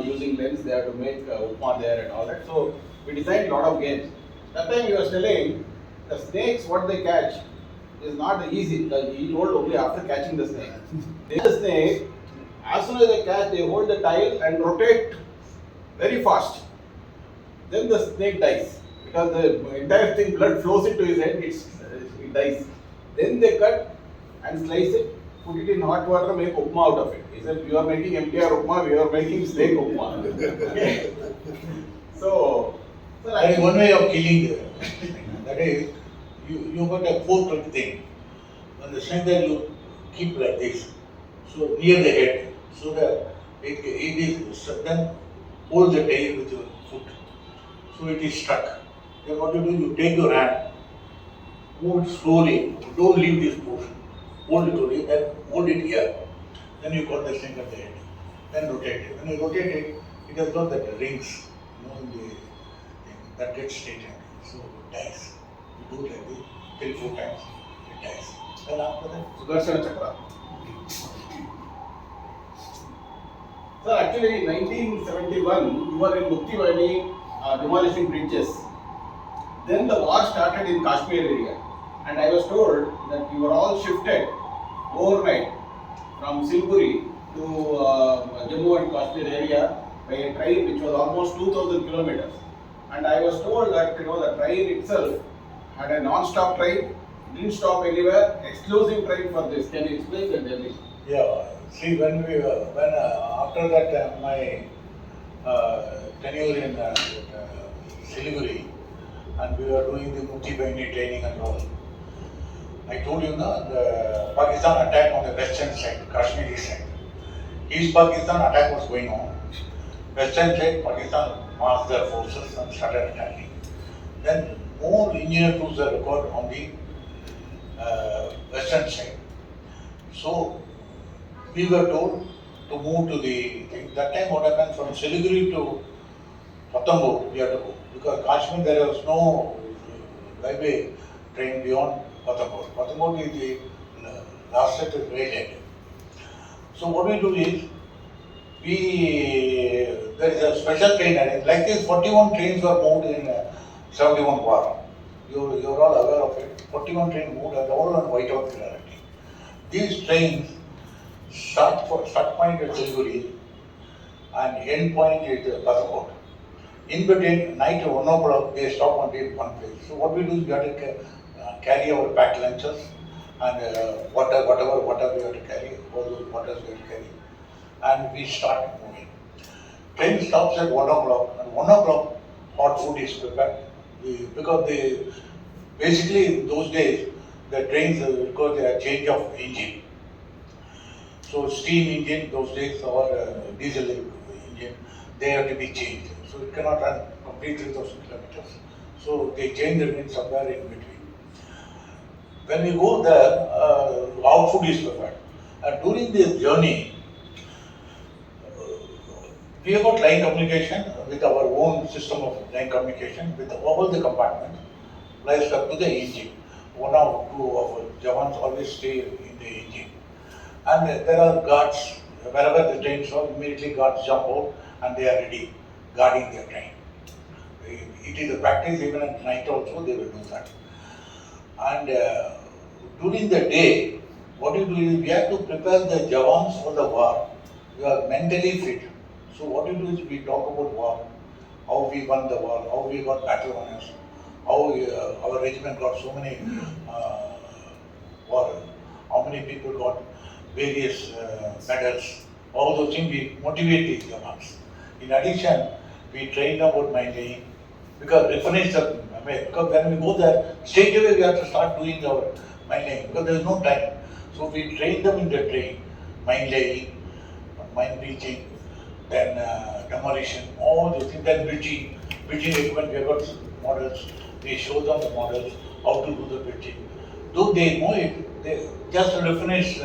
using lens, they have to make Upma there and all that. So we designed a lot of games. That time he was telling the snakes, what they catch is not easy. He told only after catching the snake. The snake, as soon as they catch, they hold the tail and rotate very fast. Then the snake dies because the entire thing, blood flows into his head, it dies. Then they cut and slice it, put it in hot water, make upma out of it. He said, you are making MTR upma, we are making snake upma. Okay. So that is one way of killing the snake. That is, you got a forked thing. On the center you keep like this, so near the head, so that it is then hold the tail with your foot. So it is stuck. Then what you do, you take your hand, move it slowly, don't leave this portion. Hold it only, then hold it here. Then you got the snake at the head. Then rotate it. When you rotate it, it has got that rings, in the thing, that gets straightened. So it dies. You do it like this, 3-4 times, it dies. Then after that, Sudarshan Chakra. Sir, actually in 1971, you were in Muktibahinis demolishing bridges. Then the war started in Kashmir area. And I was told that you were all shifted overnight from Silpuri to Jammu and Kashmir area by a train which was almost 2000 kilometers. and I was told that the train itself had a non-stop train, didn't stop anywhere, exclusive train for this. Can you explain the journey? Yeah, see, after that my tenure in Siliguri, and we were doing the Muktibahinis training and all. I told you now, the Pakistan attack on the western side, Kashmiri side. East Pakistan attack was going on. Western side, Pakistan massed their forces and started attacking. Then more engineer troops are required on the western side. So we were told to move to the thing. That time what happened, from Siliguri to Patambo we had to go. Because Kashmir there was no highway train beyond Patambo. Patambo is the last set is very late. So what we do is, there is a special train arranged. Like this, 41 trains were moved in 71 war. You're all aware of it. 41 trains moved and all on whiteout priority. These trains start point at Siliguri and end point at Patambo. In between, night at 1 o'clock, they stop on one place. So what we do is we have to carry our packed lunches and whatever we have to carry, all those waters we have to carry, and we start moving. Train stops at 1 o'clock, and 1 o'clock hot food is prepared. Because basically in those days, the trains require a change of engine. So steam engine those days or diesel engine, they have to be changed. So it cannot run complete 3,000 kilometers. So they change the engine somewhere in between. When we go there, our food is prepared. And during this journey, we have got line communication with our own system of line communication with all the compartments, placed up to the engine. One or two of our Jawans always stay in the engine. And there are guards, wherever the train stops, immediately guards jump out and they are ready, guarding their train. It is a practice, even at night also they will do that. And during the day, what you do is we have to prepare the Jawans for the war. We are mentally fit. So what you do is we talk about war, how we won the war, how we got battle honors, how our regiment got so many war, how many people got various medals. All those things we motivate these Jawans. In addition, we train about mine laying, because because when we go there, straight away we have to start doing our mine laying, because there is no time. So we train them in the train, mine laying, mine breaching, then demolition, all those things, then bridging equipment, we have got models, we show them the models, how to do the bridging. Though they know it, they just refinish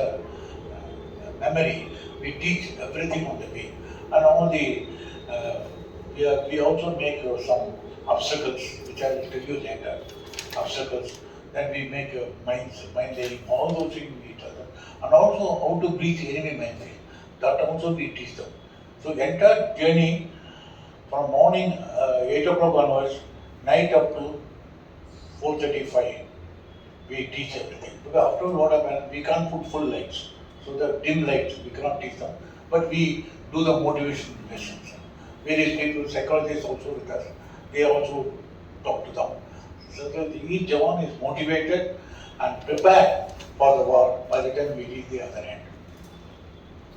memory, we teach everything on the way. And all the, we also make some obstacles, which I will tell you later, obstacles. Then we make mine laying, all those things we teach them. And also how to breach enemy minefield, that also we teach them. So the entire journey from morning 8 o'clock onwards, night up to 4:35, we teach everything. Because after what happens, we can't put full lights. So the dim lights, we cannot teach them. But we do the motivation lessons. Various people, psychologists also with us, they also talk to them. So each Jawan is motivated and prepared for the war by the time we reach the other end.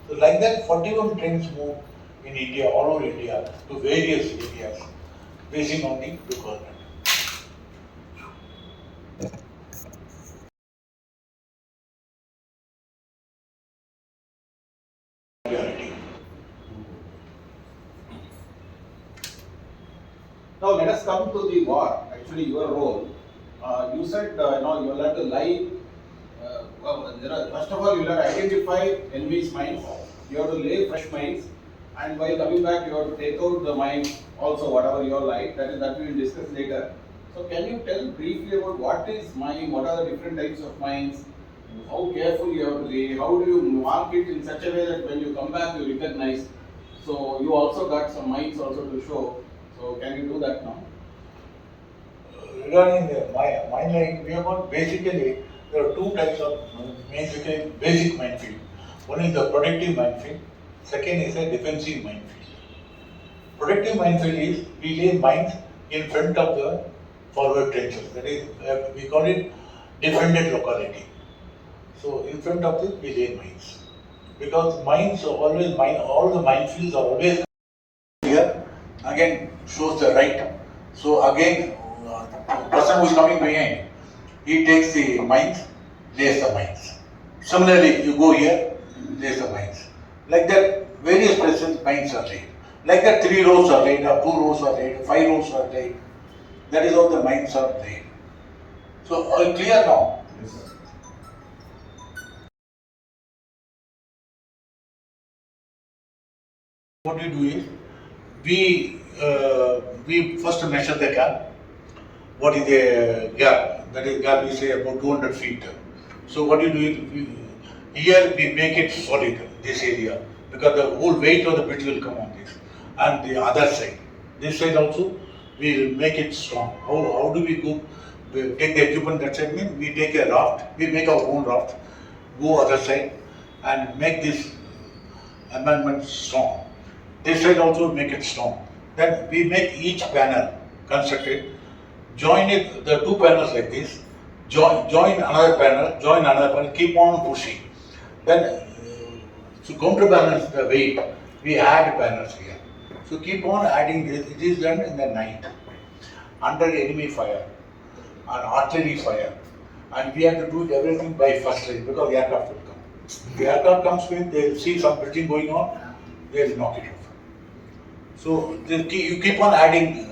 So like that, 41 trains move in India, all over India, to various areas, basing on the requirement. Now let us come to the war. Actually, your role. You said you will have to lie. First of all, you will have to identify enemy's mines. You have to lay fresh mines, and while coming back, you have to take out the mine. Also, whatever you light, that we will discuss later. So, can you tell briefly about what is mine? What are the different types of mines? How careful you have to lay? How do you mark it in such a way that when you come back, you recognize? So, you also got some mines also to show. So, can you do that now? Regarding the mine laying, we have got basically, there are two types of basically basic minefield. One is the protective minefield, second is a defensive minefield. Protective minefield is we lay mines in front of the forward trenches. That is, we call it defended locality. So in front of this we lay mines. Because mines are always all the minefields are always here. Again shows the right. So again, the person who is coming behind, he takes the mines, lays the mines. Similarly, you go here, lays the mines. Like that, various places mines are laid. Like that, 3 rows are laid, or 2 rows are laid, 5 rows are laid. That is how the mines are laid. So, clear now? Yes, sir. What we do is, we first measure the gap. What is the gap? That is gap is say about 200 feet. So what you do is, here we make it solid, this area, because the whole weight of the bridge will come on this. And the other side, this side also, we will make it strong. How do we go? We take the equipment that side, means we take a raft, we make our own raft, go other side and make this amendment strong. This side also make it strong. Then we make each panel constructed, join it, the 2 panels like this, join another panel, keep on pushing. Then to counterbalance the weight, we add panels here. So keep on adding this. It is done in the night, under enemy fire, and artillery fire. And we have to do everything by first light because the aircraft will come. If the aircraft comes in, they will see some bridging going on, they will knock it off. So you keep on adding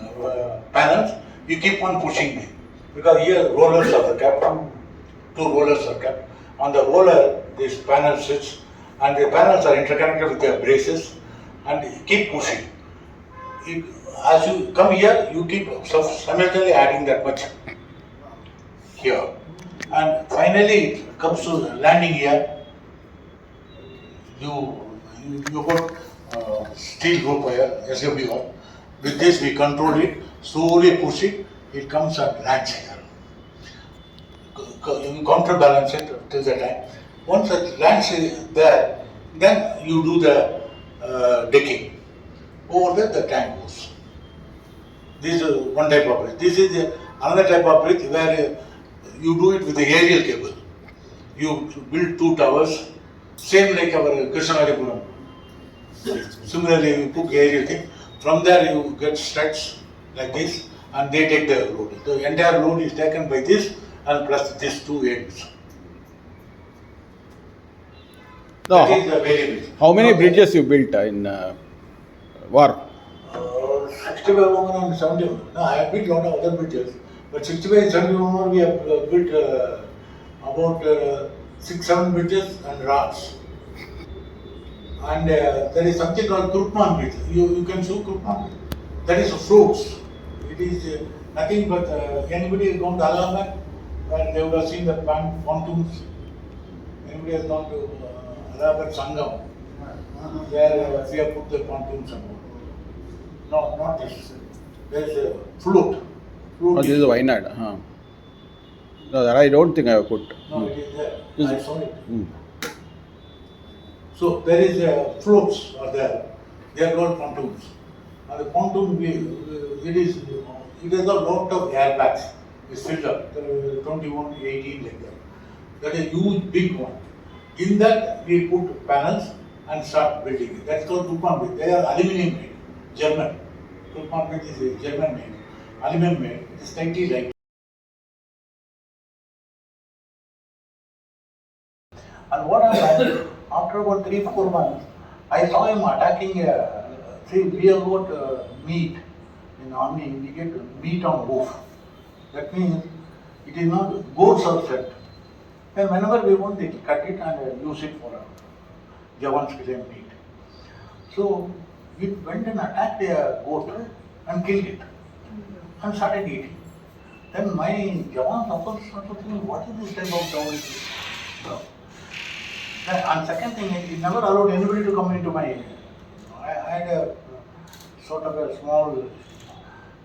panels, you keep on pushing them. Because here rollers are kept, 2 rollers are kept. On the roller, this panel sits, and the panels are interconnected with their braces, and keep pushing. As you come here, you keep simultaneously adding that much here. And finally, it comes to landing here. You put steel rope wire, SWR. With this, we control it, slowly push it, it comes and lands here. You counterbalance it till the time. Once it lands there, then you do the decking. Over there, the tank goes. This is one type of bridge. This is another type of bridge where you do it with the aerial cable. You build 2 towers, same like our Krishnagaripuram. Similarly, you put aerial thing. From there, you get struts like this, and they take the load. The entire load is taken by this, and plus these 2 ends. No, That is the variable. how many bridges you built in war? 65 and 70. No, I have built a lot of other bridges, but 65 and 71 we have built about 6-7 bridges and rafts. And there is something called Kurkman bridge. You can see Kurkman bridge. That is fruits. It is nothing but anybody has gone to Allahabad and they would have seen the pontoons. Anybody has gone to Allahabad Sangam, where we have put the pontoons on board. No, not this. There is a float. Oh, this is Wayanad. Huh. No, that I don't think I have put. No, it is there. Is I it? saw it. Mm. So there is floats are there. They are called pontoons. And the pontoon, it has a lot of airbags. It's filled up, 21, 18 like that. That is a huge, big one. In that we put panels and start building it. That's called Kurkman bridge. They are aluminium made, German. Kurkman bridge is a German made, aluminum made. It's slightly like. And what happened, after about 3-4 months, I saw him attacking we have got meat in army, we get meat on hoof. That means it is not, goats are fed. And whenever we want, they cut it and use it for Javan's killing meat. So we went and attacked a goat and killed it and started eating. Then my Javans often started thinking, what is this type of dog? And second thing, he never allowed anybody to come into my. I had a sort of a small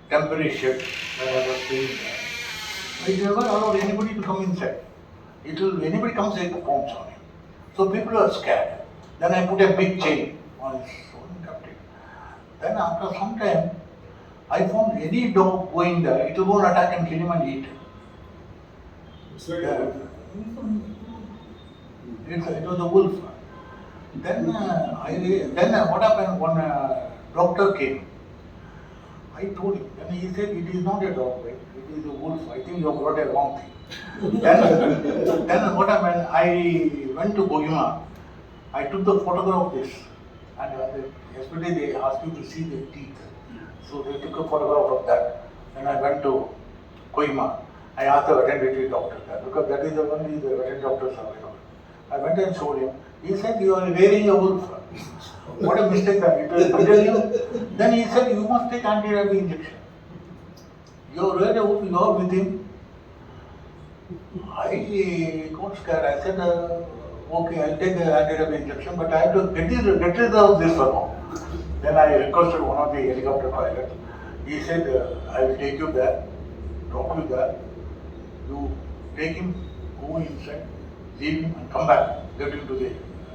temporary shed where I was staying there. He never allowed anybody to come inside. Anybody comes, they pounce on him. So people are scared. Then I put a big chain on his kept it. Then after some time, I found any dog going there, it will go and attack and kill him and eat. It's like Yeah. It was a wolf. Then what happened? One doctor came. I told him. Then he said, "It is not a dog, right? It is a wolf. I think you have brought a wrong thing." then what happened? I went to Kohima. I took the photograph of this, and yesterday they asked me to see the teeth. So they took a photograph of that. Then I went to Kohima. I asked the veterinary doctor there because that is the only the veterinary doctors are available. I went and showed him. He said, "You are wearing a wolf." What a mistake that it was. I tell you. Then he said, "You must take anti-rabies injection." You are wearing a wolf, you are with him. I got scared. I said, "Okay, I'll take the anti-rabies injection, but I have to get rid of this fellow." Then I requested one of the helicopter pilots. He said, "I will take you there, drop you there. You take him, go inside, leave him and come back, get into the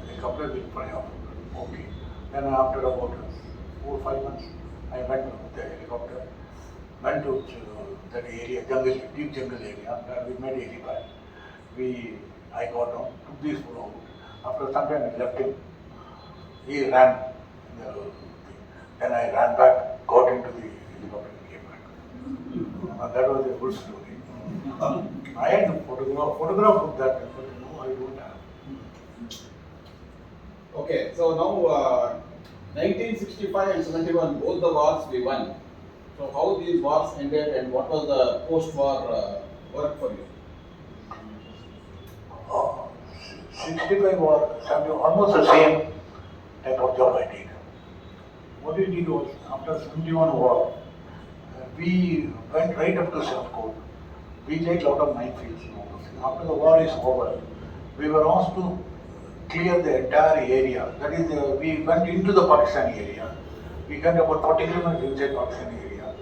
helicopter, we'll fly off." Okay. Then after about 4 or 5 months, I went with the helicopter, went to that area, jungle, deep jungle area, where we made a helipad. I got down, took this fellow out. After some time I left him. He ran. Then I ran back, got into the helicopter and came back. That was a good story. I had a photograph of that, but no, I don't have. Okay, so now 1965 and 71, both the wars we won. So how these wars ended and what was the post-war work for you? 65 war, almost the same type of job I did. What we did was, after 71 war, we went right up to South Coast. We laid a lot of minefields. After the war is over, we were asked to clear the entire area. That is, we went into the Pakistani area. We got about 40 kilometers inside Pakistani area.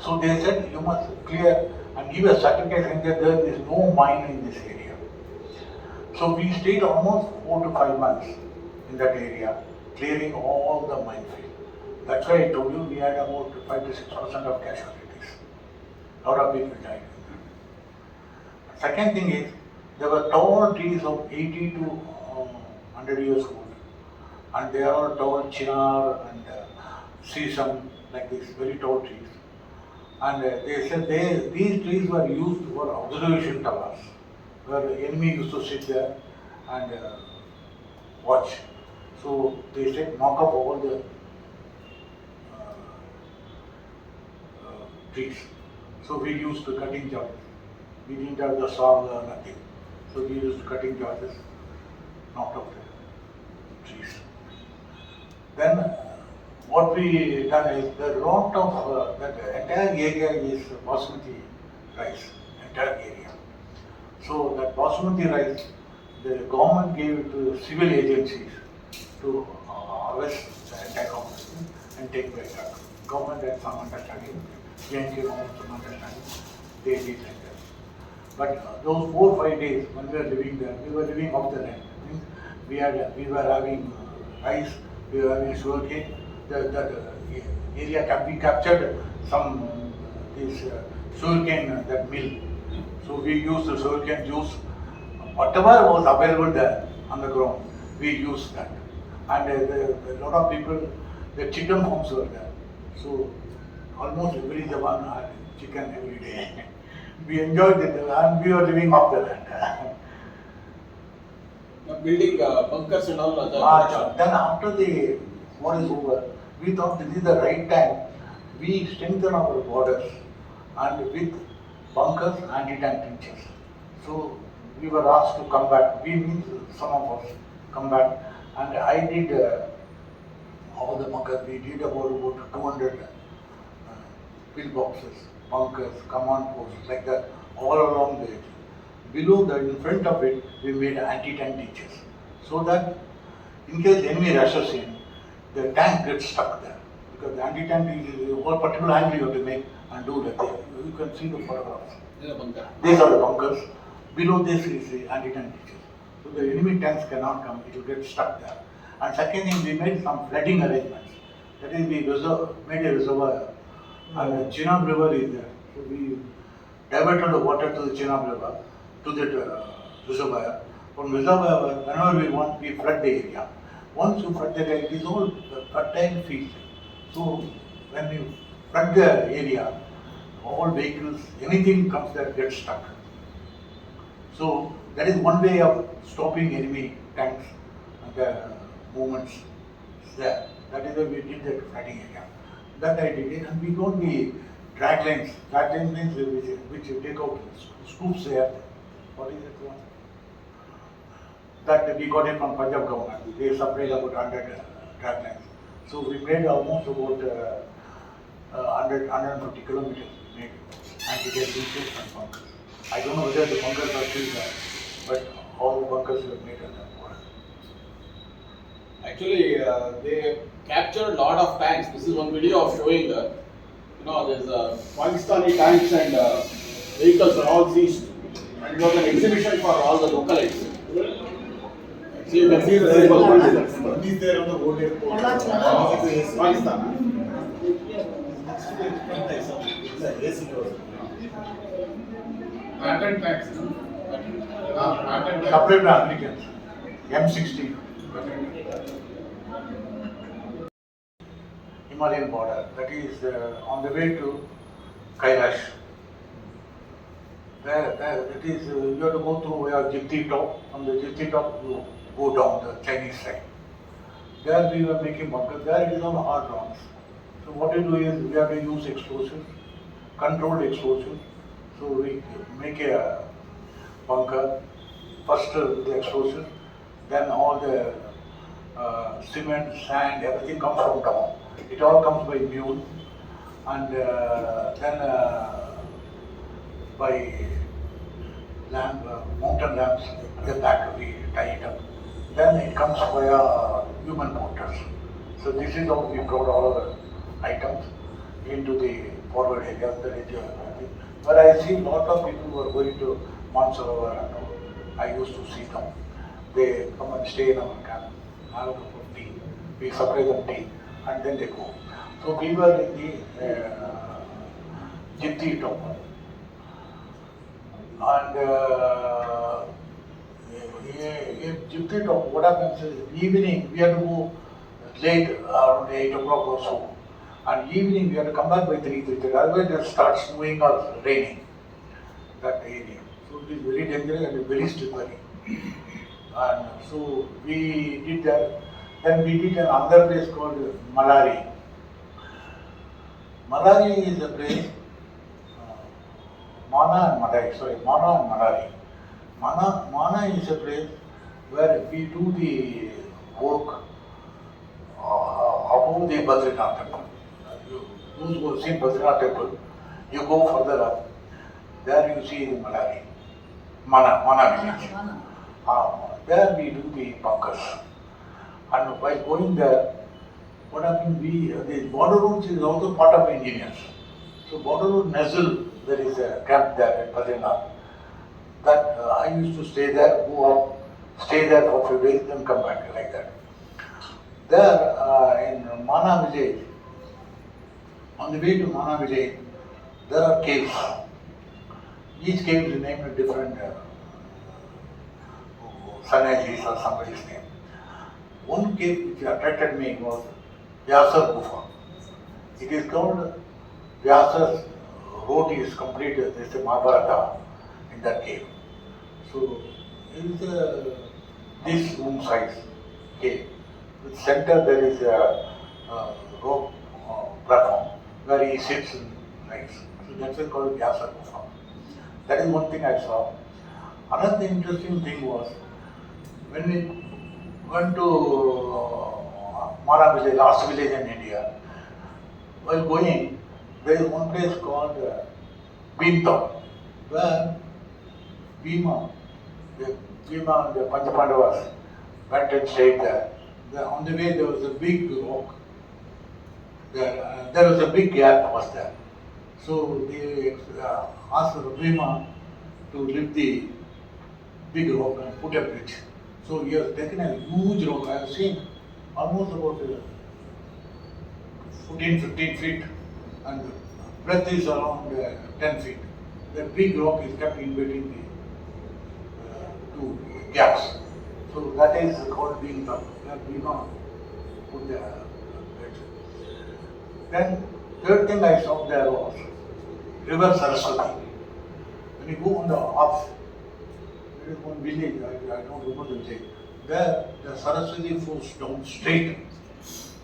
So they said, "You must clear and give a certificate saying that there is no mine in this area." So we stayed almost 4 to 5 months in that area, clearing all the minefield. That's why I told you we had about 5 to 6% of casualties. A lot of people died. Second thing is, there were tall trees of 80 to 100 years old, and they are all tall chinar and sesame, like these very tall trees. And they said these trees were used for observation towers, where the enemy used to sit there and watch. So they said, knock off all the trees. So we used the cutting jobs. We didn't have the saw or nothing. So we used cutting jobs, knocked off the trees. Then what we done is, the lot of that entire area is basmati rice, entire area. So that basmati rice, the government gave it to civil agencies to harvest the entire commodity and take back truck. Government had some understanding, JNK government some understanding, they did like that. But those 4 or 5 days when we were living there, we were living off the land. We were having rice, we were having sugarcane. That area we captured some this sugarcane that mill. So we used the sugarcane juice. Whatever was available there on the ground, we used that. And a lot of people, the chicken farms were there. So almost every Jawan had chicken every day. We enjoyed it and we were living off the land. Building bunkers and all that. Then after the war is over, we thought this is the right time. We strengthen our borders and with bunkers, anti-tank trenches. So we were asked to come back. We means some of us come back, and I did all the bunkers. We did about 200 pillboxes, bunkers, command posts, like that, all along the edge. Below that, in front of it, we made anti-tank ditches, so that in case enemy rushes in, the tank gets stuck there. Because the anti-tank is one particular angle you have to make and do that. You can see the photographs. These are the bunkers. Below this is the anti-tank ditches. So the enemy tanks cannot come, it will get stuck there. And second thing, we made some flooding arrangements. That is, we made a reservoir And the Chenab River is there. So we diverted the water to the Chenab River, to the reservoir. From reservoir, whenever we want, we flood the area. Once you flood the area, it is all fertile field. So when you flood the area, all vehicles, anything comes there gets stuck. So that is one way of stopping enemy tanks and the movements there. That is why we did that flooding area. That I did it, and we got the drag lines means which you take out scoops there. What is it one? That we got it from Punjab government. They supplied about 100 drag lines. So we made almost about 150 kilometers. We made anti-air and bunkers. I don't know whether the bunkers are still there, but all the bunkers were made on that border. Actually, they captured a lot of tanks. This is one video of showing there's Pakistani tanks and vehicles are all seized. And it was an exhibition for all the localites. So you can see the symbol. One is there on the road airport. Pakistan. Patent tax. Supplied by Americans. M60. Himalayan border. That is on the way to Kailash. That is, you have to go through Jipti top. From the Jipti top, you go down the Chinese side. There we were making bunkers. There it is all hard rocks. So what we do is we have to use explosives, controlled explosives. So we make a bunker first with the explosives, then all the cement, sand, everything comes from down. It all comes by mule, and then by mountain lamps at the back we tie it up. Then it comes via human porters. So this is how we brought all our items into the forward area. But I see a lot of people who are going to Mansarovar and all. I used to see them. They come and stay in our camp, have a cup of tea. We supply them tea, and then they go. So we were in the Jipti top. And in Jipti top, what happens is evening we have to go late, around 8 o'clock or so. And evening we have to come back by 3:30. Otherwise it starts snowing or raining that area. So it is very dangerous and very slippery. And so we did that. Then we did another place called Malari. Malari is a place, Mana and Malari. Mana is a place where we do the work above the Badrinath temple. Those who have seen Badrinath temple, you go further up, there you see the Malari, Mana village. There we do the bunkers. And while going there, what happened, the border roads is also part of engineers. So border road Nazil, there is a camp there at Badrinath. That I used to stay there, go up, stay there for a few days, then come back like that. There in Mana village, on the way to Mana village, there are caves. Each cave is named a different Sanajis or somebody's name. One cave which attracted me was Vyasar Gufa. It is called Vyasar's road is completed. There is a Mahabharata in that cave. So it is this room size cave. In the center there is a rope platform where he sits and writes. So that's why called Vyasar Gufa. That is one thing I saw. Another interesting thing was when we went to Mara village, last village in India. While going, there is one place called Bhimtap, where Bhima and the Panchapandavas went and stayed there. On the way there was a big rock. There was a big gap was there. So they asked Bhima to lift the big rock and put a bridge. So he has taken a huge rock. I have seen almost about 14-15 feet, and breadth is around 10 feet. The big rock is kept in between the two gaps. So that is called being done. That we not put the bed. Then third thing I saw there was river Saraswati. When you go on the off, there is one village, I don't remember the village. There the Saraswati flows down straight,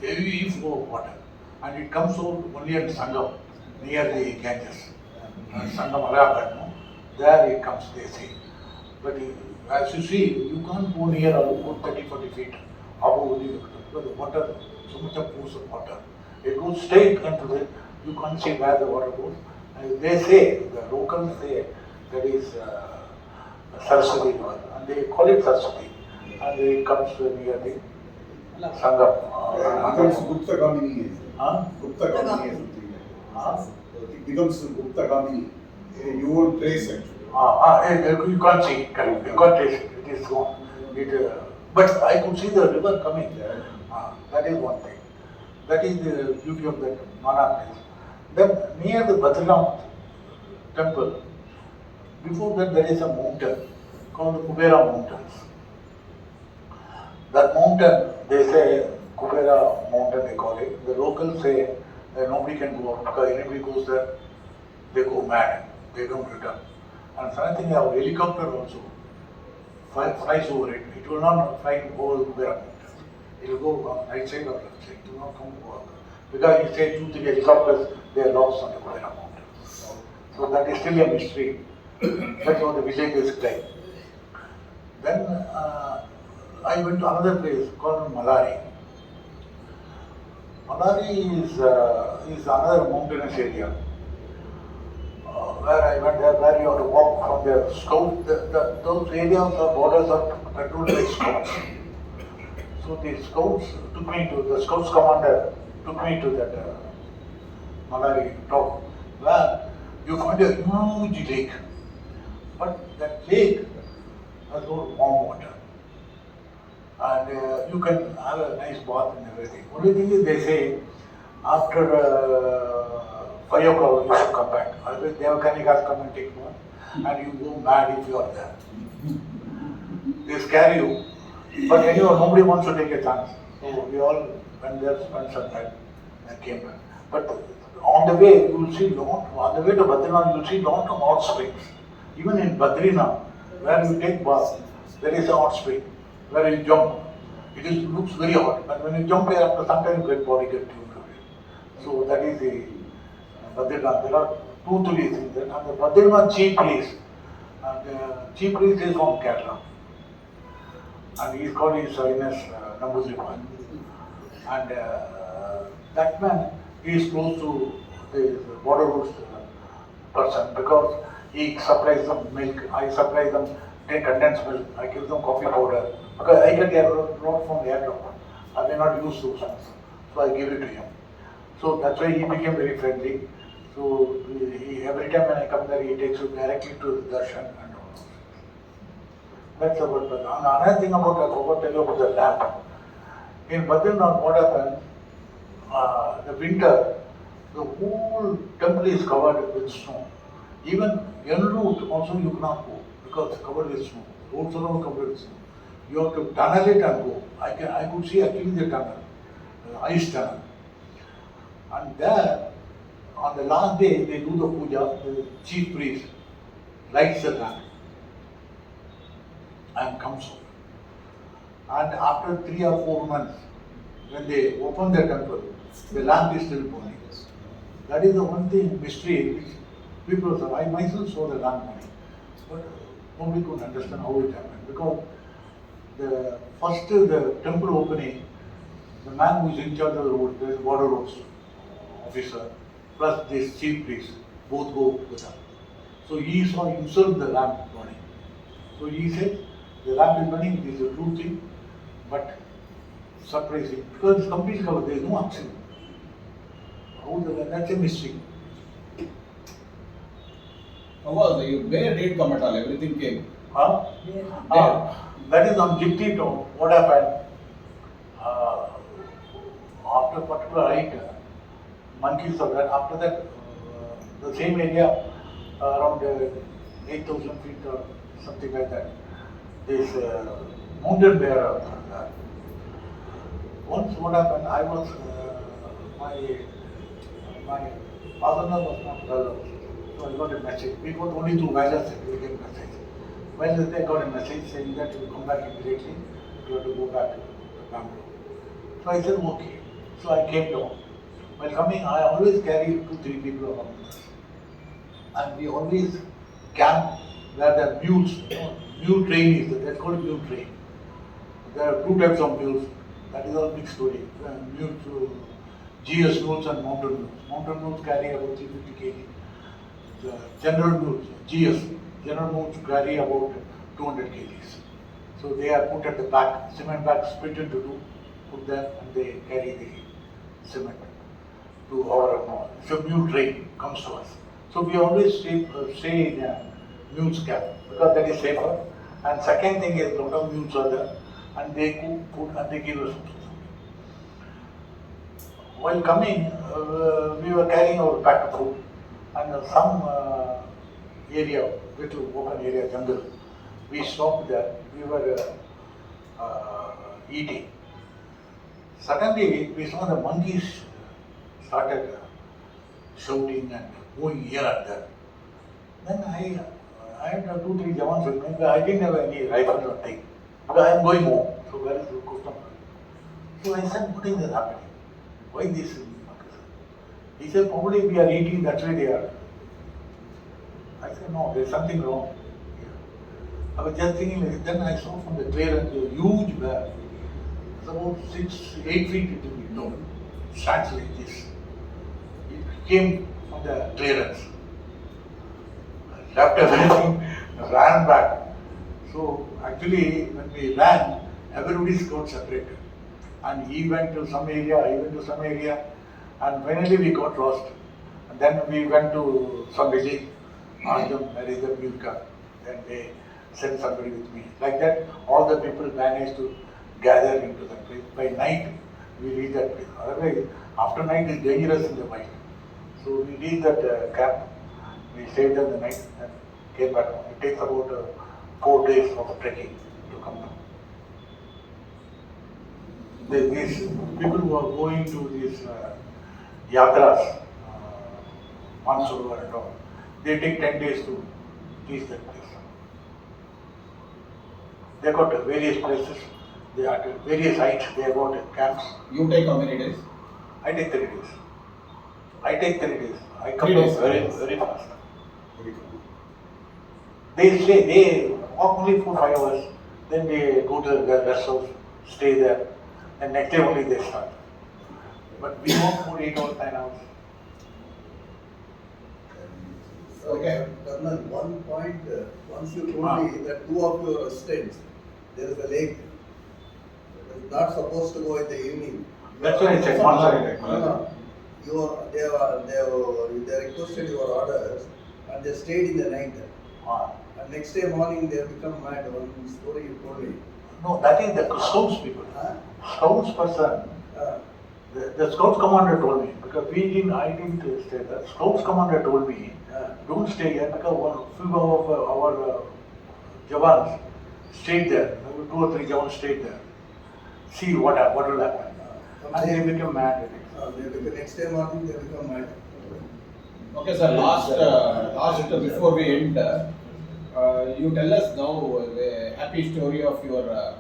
heavy flow of water, and it comes out only at Sangam, near the Ganges. Sangam Alahabad, there it comes, they say. But as you see, you can't go near about 30-40 feet above because the water, so much of force of water. It goes straight into the, you can't see where the water goes. And they say, the locals say, that is Saraswati river, and they call it Saraswati. And it comes near the Sangam. Becomes Gupta Gamini. Huh? Gupta Gamini or something like Huh? that. It becomes Gupta Gamini. You won't trace actually. You can't see it, correct. You can't trace it. It is gone. But I could see the river coming. That is one thing. That is the beauty of that Mana place. Then near the Badrinath temple, before that there is a mountain called the Kubera Mountains. That mountain, they say, Kubera Mountain they call it. The locals say that nobody can go up because anybody goes there, they go mad. They don't return. And something they have a helicopter also flies over it. It will not fly over the Kubera Mountain. It will go on right side or left side. It will not come over. Because you say 2-3 helicopters, they are lost on the Kubera Mountain. So that is still a mystery. That's how the village is claimed. Then I went to another place called Malari. Malari is another mountainous area. Where I went there, where you have to walk from the scout. Those areas or borders are controlled by scouts. So the scouts took me to, the scouts commander took me to that Malari top, where you find a huge lake. But that lake has no warm water. And you can have a nice bath and everything. Only thing is they say, after 5 o'clock you should come back. Otherwise they have Kanikas come and take one, and you go mad if you are there. They scare you. But anyway, nobody wants to take a chance. So we all went there, spent some time and came back. But on the way, you will see on the way to Badrinath, you will see lot of hot springs. Even in Badrinath, where you take bath, there is a hot spring where you jump. It looks very hot, but when you jump there, after some time, your body gets tuned to it. So that is the Badrinath. There are 2-3 things. And the Badrinath chief priest, chief priest is from Kerala. And he is called His Highness Namboodirippan. And that man, he is close to the border roads person because he supplies them milk, I supply them condensed milk, I give them coffee powder. Because I get a lot from the aircraft. I may not use those ones. So I give it to him. So that's why he became very friendly. So every time when I come there, he takes you directly to the darshan and all. That's about that. Another thing about, I forgot to tell you about the lamp. In Badrinath, what happened, the winter, the whole temple is covered with snow. Even en route also you cannot go because it's covered with snow. Roads are all covered with snow. You have to tunnel it and go. I could see actually the tunnel, the ice tunnel. And there, on the last day, they do the puja, the chief priest lights the lamp and comes out. And after 3 or 4 months, when they open the temple, the lamp is still burning. That is the one thing, mystery, which people say. I myself saw the lamp burning, but nobody could understand how it happened. Because the first, the temple opening, the man who is in charge of the road, there is border roads officer, plus this chief priest, both go together. So he saw himself the lamp burning. So he said, the lamp is burning, it is a true thing, but surprising, because it's completely covered, there is no oxygen. That's a mystery. How was it? Where did it come at all? Everything came. Huh? That is on Jipti town. What happened? After particular height, monkeys are there. After that, the same area around 8,000 feet or something like that. This mountain bear are there. Once what happened, I was, my father-in-law was not well, so I got a message. We got only through wireless that we get message. Well, they got a message saying that you will come back immediately, you have to go back to Commando. So I said, okay. So I came down. While coming, I always carry 2-3 people along with us. And we always camp where the mules, mule train is there. That's called mule train. There are 2 types of mules. That is all mixed story. Mules, GS mules and mountain mules. Mountain mules carry about 350 kg. The general mules, GS, general mules carry about 200 kgs. So they are put at the back, cement back split into 2, put there and they carry the cement to our, so mule train comes to us. So we always stay in a mule's camp because that is safer. And second thing is, a lot of mules are there and they cook food and they give us food. While coming, we were carrying our packed food and some area, little open area, jungle. We stopped there. We were eating. Suddenly, we saw the monkeys started shouting and going here and there. Then I had 2-3 Jawans with me, but I didn't have any rifle or thing. Because I am going home. So where is the custom? So I said, what is happening? Why this? He said, probably we are eating, that's why they are. I said, no, there is something wrong here. I was just thinking, then I saw from the clearance a huge bear. It's about 6-8 feet into the door. Stands like this. It came from the clearance. Left everything, ran back. So actually, when we ran, everybody got separated. And he went to some area, I went to some area, and finally we got lost. And then we went to some village, asked them where is the mule camp. Then they sent somebody with me. Like that, all the people managed to gather into that place. By night, we reached that place. Otherwise, after night is dangerous in the wild. So we reached that camp. We stayed there the night and came back home. It takes about 4 days of trekking to come down. These people who are going to these yatras, Mansoor and all, they take 10 days to reach that place. They got various places, they are at various heights, they have got camps. You take how many days? I take 3 days. I take 3 days. I come 3 down days. very fast. They walk only for 5 hours, then they go to their rest house, stay there, and next day only they start. But we walk for 8 hours, 9 hours. Okay. Colonel, one point, once you told me that 2 of your residents, there is a lake. It is not supposed to go in the evening. That's why I said one side. No. They requested your orders and they stayed in the night. And next day morning they become mad. One story you told me. No, that is the scouts people. Huh? Scouts person. The scouts commander told me, because I didn't stay there. Scouts commander told me, don't stay here because a few of our Jawans stayed there. 2 or 3 Jawans stayed there. See what will happen. And they became mad. The next day morning they become mad. Okay, sir. Last before we end, you tell us now a happy story of your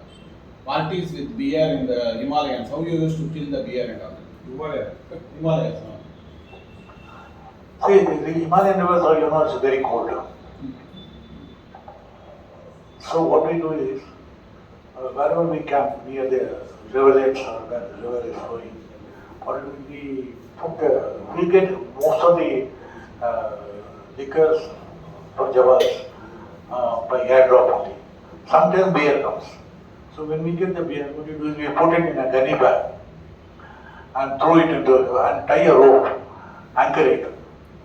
parties with bear in the Himalayas. How you used to kill the bear and all. Himalayas. See, the Himalayan rivers are, it's very cold. So what we do is, wherever we camp near the rivulets or where the river is flowing, or we get most of the liquors from Javas by airdrop only. Sometimes beer comes. So when we get the beer, what we do is we put it in a gunny bag and throw it into the river and tie a rope, anchor it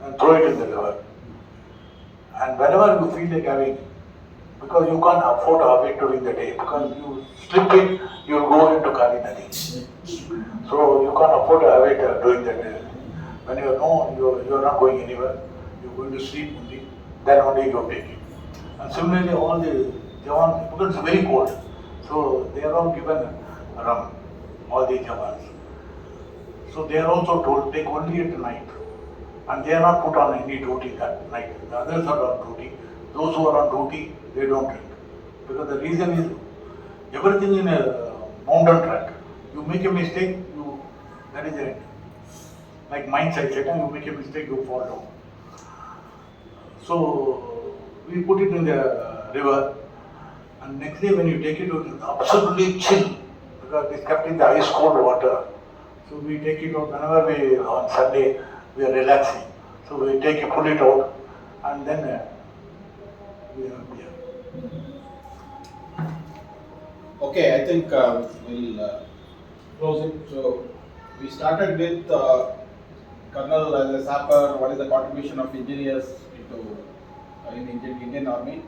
and throw it in the river. And whenever you feel like having, because you can't afford to have it during the day, because you slip it, you will go into Kali Nadi. So you can't afford to have it during the day. When you know you are not going anywhere, you're going to sleep only, then only you're taking. And similarly, all the Jawan, because it's very cold, so they are all given rum, all the Jawans. So they are also told take only at night, and they are not put on any duty that night. The others are on duty. Those who are on duty, they don't drink, because the reason is everything in a mountain track. You make a mistake, that is the end. Like mines, I said, you make a mistake, you fall down. So we put it in the river, and next day when you take it out, it's absolutely chill, because it's kept in the ice cold water. So we take it out whenever we, on Sunday, we are relaxing. So we take it, pull it out, and then we have beer. Okay, I think we'll close it. So we started with Colonel as a sapper, what is the contribution of engineers into in Indian Army,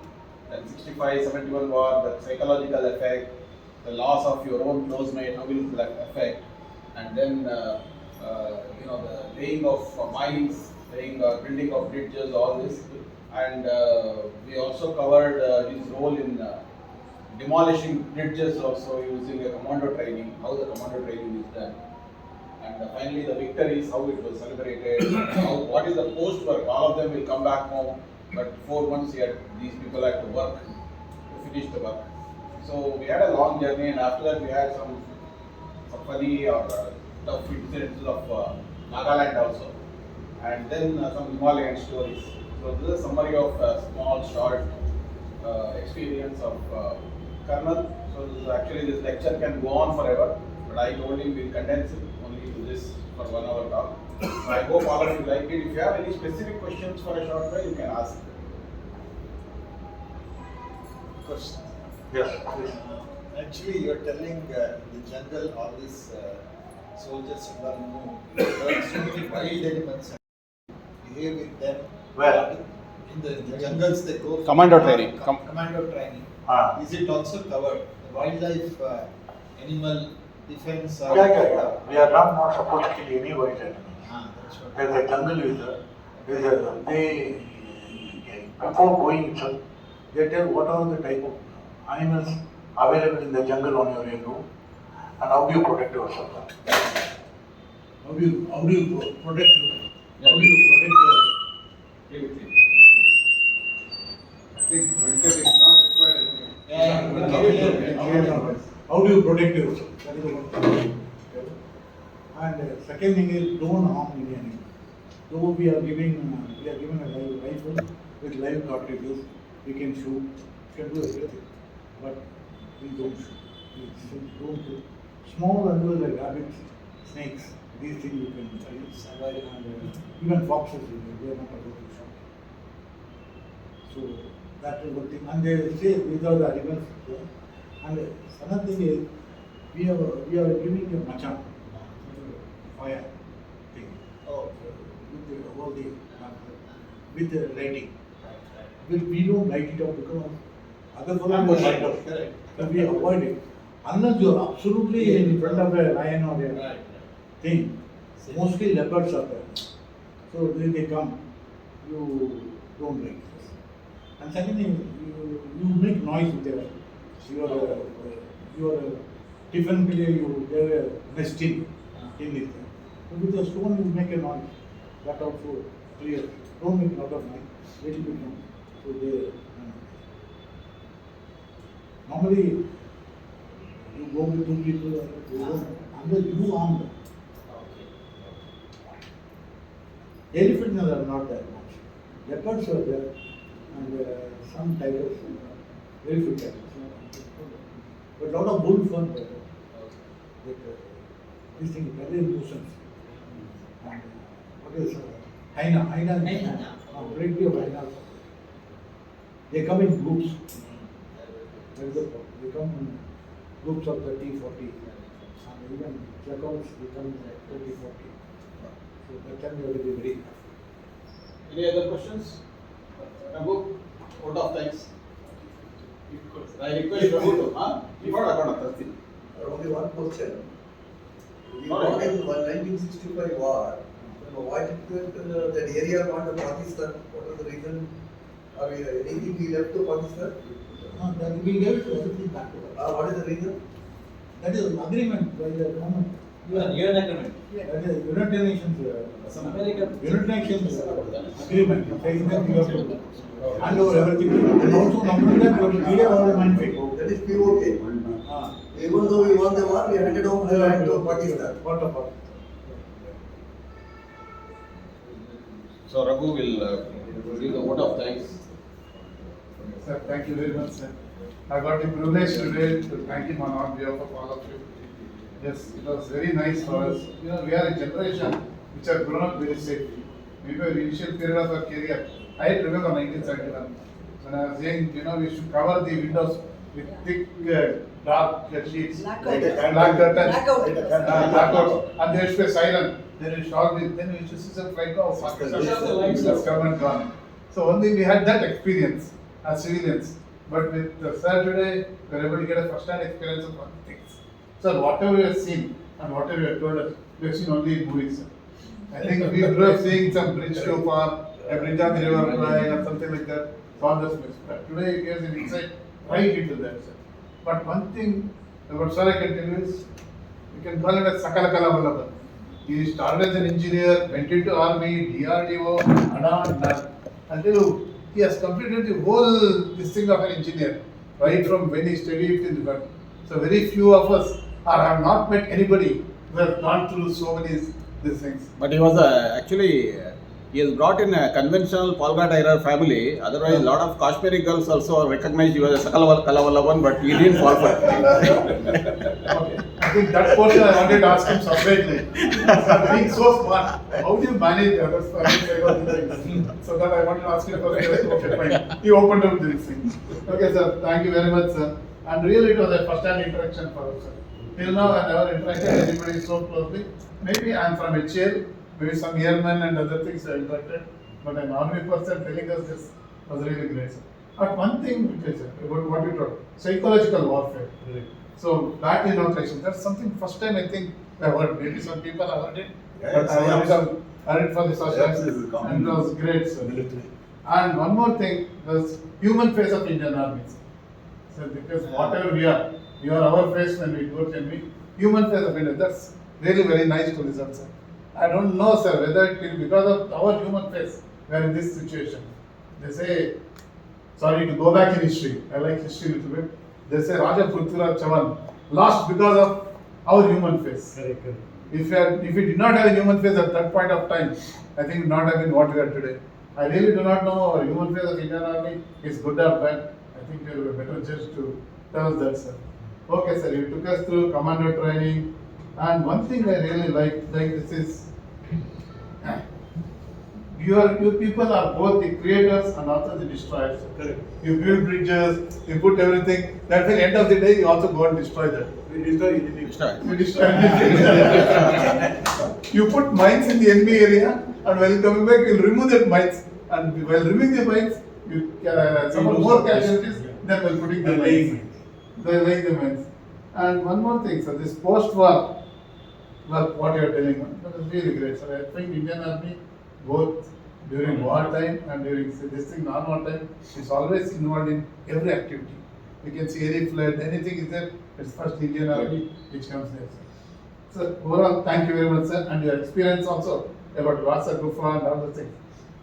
then 65-71 war, the psychological effect, the loss of your own close mate, how will that affect, and then the laying of mines, building of bridges, all this, and we also covered his role in demolishing bridges, also using a commando training, how the commando training is done. And finally, the victories, how it was celebrated, what is the post work. All of them will come back home, but 4 months yet, these people had to work to finish the work. So we had a long journey, and after that, we had some funny or tough incidents of Nagaland also, and then some Himalayan stories. So this is a summary of small, short experience of Colonel. So this lecture can go on forever, but I told him we'll condense it only to this for 1 hour talk. So I hope all of you like it. If you have any specific questions for a short while, you can ask. Question. Yes, please. Actually, you're telling in the jungle all these soldiers learn so many wild animals and behave with them. Where? In the jungles they go. Commando training. Commando training. Is it also covered? The wildlife, animal defense. Yeah. We are not supposed to kill any wild animals. That's what. There's a jungle they before going itself, they tell what are the type of animals available in the jungle on your area, and how do you protect yourself? How do you protect your I think Venkat is not required. How do you protect yourself? That is the one. And second thing is don't harm any animal. Though we are given a rifle with live cartridges, we can shoot, we can do everything, but we don't shoot. We don't shoot. Small animals like rabbits, snakes, these things you can survive, and even foxes, they are not able to shoot. So that is one thing. And they say these are the animals. And another thing is we are giving a machan, fire thing. With the lighting. But we don't light it up because other fellows will light up. Correct. So we avoid it. Unless you are absolutely in front of a lion or a thing, mostly leopards are there. So they come, you don't like this. And second thing, you make noise with your different player, there a nesting in it. So with a stone you make a noise. That also clear. Don't make a lot of noise, little bit noise. So they normally you go with 2 people, unless you arm them. Elephants are not that much. Leopards are there, and some tigers, very few tigers. But a lot of wolves are there. This thing is very nuisance. And what is hyena? Plenty of hyenas. They come in groups. That is the problem. They come in groups of 30, 40. And even jackals, they come in 30, 40. So that time you have to be very careful. Any other questions? Raghu, out of thanks. I request Raghu to, Only one question. We No, fought no. in 1965 war, when why did that area gone to Pakistan? What was the reason? Or anything we left to Pakistan? Then we gave it everything back to her. What is the reason? That is an agreement by the government. UN agreement. That is United Nations. Some American. United Nations agreement saying that we have to hand over everything. And also number two, that we have to clear all the minefield. That is POK. Even though we won the war, we handed over the land to Pakistan. What about? So Raghu will give the vote of thanks. Sir, thank you very much, sir. I got the privilege today to thank him on behalf of all of you. Yes, it was very nice for us. You know, we are a generation which have grown up very safely. Maybe the initial period of our career, I remember 1971, when I was young, you know, we should cover the windows with thick, dark sheets, black curtains, blackout, and there should be a siren. Then it should all be, then we used to see some flight of Pakistan has come and gone. So only we had that experience as civilians. But with the sir today, we are able to get a first-hand experience of all things. So whatever we have seen and whatever you have told us, we have seen only in movies. I think we grew up seeing some bridge so far, a bridge on the river flying or something like that. All this mix. But today it gives an insight right into that, sir. But one thing about sir I can tell you is, you can call it a Sakala Kala Vallabha. He started as an engineer, went into army, DRDO, and until you, he has completed the whole this thing of an engineer, right from when he studied in the work. So very few of us have not met anybody who have gone through so many these things. But he was actually he is brought in a conventional Polga Tyrer family. Otherwise, a lot of Kashmiri girls also recognized he was a Sakala Kalavallavan, but he didn't fall for it. Okay. I think that portion I wanted to ask him separately. Being so smart, how do you manage the other side of the things? So that I wanted to ask him first. Okay, fine. He opened up these things. Okay, sir. Thank you very much, sir. And really, it was a first-hand interaction for us, sir. Till now, I never interacted with anybody so closely. Maybe I am from HL, maybe some airmen and other things I interacted, but an army person telling us this was really great, sir. But one thing which is about what you told, psychological warfare. So back in operation, that's something first time I think I heard. Maybe some people have heard it, but I heard it for the first time, and it was great, sir. And one more thing, was human face of Indian Army. So because whatever we are our face when we go to enemy. Human face of India. That's really very nice to listen, sir. I don't know, sir, whether it is because of our human face we are in this situation. They say, sorry to go back in history. I like history a little bit. They say Raja Prithviraj Chauhan lost because of our human face. Correct. If we did not have a human face at that point of time, I think it would not have been what we are today. I really do not know our human face of Indian Army is good or bad. I think we are a better judge to tell us that, sir. Okay, sir, you took us through commando training, and one thing I really like this is you people are both the creators and also the destroyers. Correct. You build bridges, you put everything. That will end of the day you also go and destroy that. We destroy enemy. You destroy You put mines in the enemy area, and while coming back, you'll remove that mines. And while removing the mines, you some more casualties than while putting the mines. They laying the mines. And one more thing, sir, this post-war, what you are telling me, that is really great, sir. I think Indian Army, both during war time and during this thing non-war time, is always involved in every activity. You can see any flood, anything is there, it's first Indian Army which comes there, sir. So overall, thank you very much, sir, and your experience also about Vasa Gufa and all the things.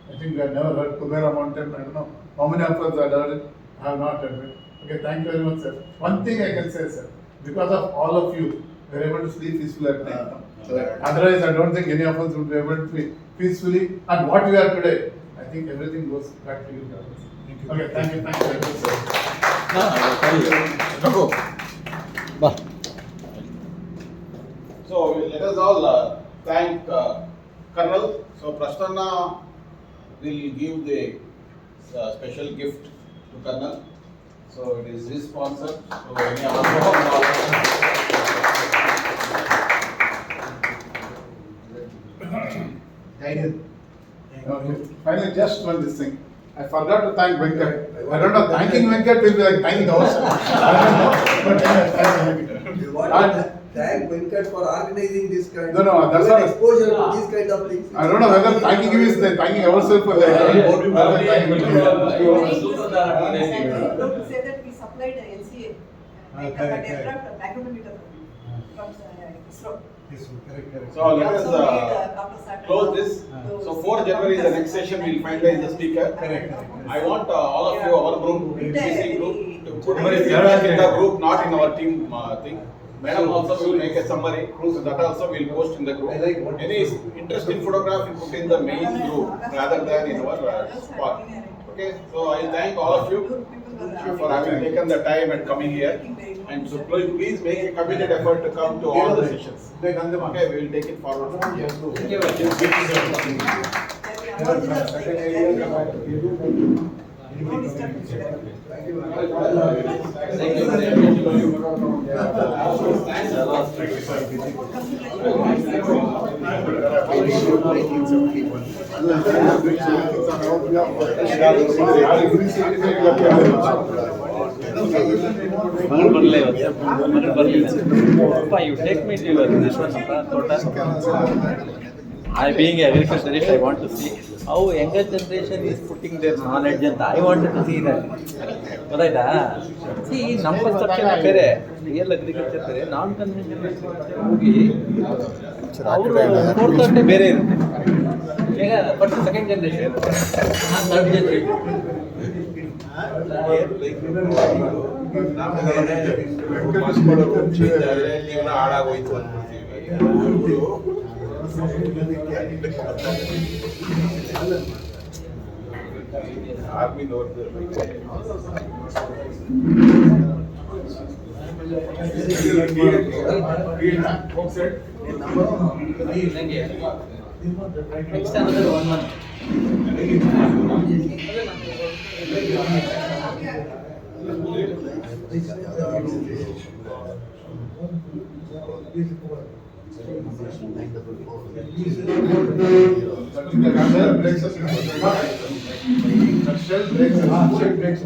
I think we have never heard Kubera Mountain, I don't know how many of us have heard it, I have not heard it. Okay, thank you very much, sir. One thing I can say, sir, because of all of you, we are able to sleep peacefully at night. Otherwise, I don't think any of us would be able to sleep peacefully. And what we are today, I think everything goes back to you. Okay, thank you very much, sir. So let us all thank Colonel. So Prasanna will give the special gift to Colonel. So it is his sponsor. So any Okay. Finally, just one this thing. I forgot to thank Venkat. I don't know, thanking Venkat will be like thanking ourselves. I don't know. But thank Venkat for organizing this kind No, no, that's given not- exposure to these kind of things. I don't know whether thanking you is the thanking ourselves for the. Don't say that we supplied LCA, Correct, but correct. aircraft magnetometer from ISRO. Yes, correct, correct. So let us Also made, after Saturday. close this. So 4 January is the next session, we'll finalize the speaker. Correct. I want all of you, our group, BC group, to put Summary. feedback in the group, not in our team thing. Madam also will make a summary, so that also we'll post in the group. I like what- Any interesting photograph you put in the main group rather than in our spot. Okay, so I thank all of you for having taken the time and coming here. And so please make a committed effort to come to all the sessions. Like Andaman. Okay, we will take it forward from here. Thank you very much. No disturbance. You take me to your this one, I being an agriculturist, I want to see how younger generation is putting their knowledge and I wanted to see that. ಗೊತ್ತಾಯ್ತಾ? See, ನಮ್ಮ perception ಬೇರೆ, real agriculture ಬೇರೆ, non conventional agriculture ಹೋಗಿ ಅವರು ನೋಡ್ಕೊಂಡೆ ಬೇರೆ ಇರುತ್ತೆ. ಈಗ first second generation, third generation. ಜೀವನ ಹಾಳಾಗೋಯ್ತು ಅನ್ಬಿಡ್ತೀವಿ. Army Next another 1 month. Shell breaks.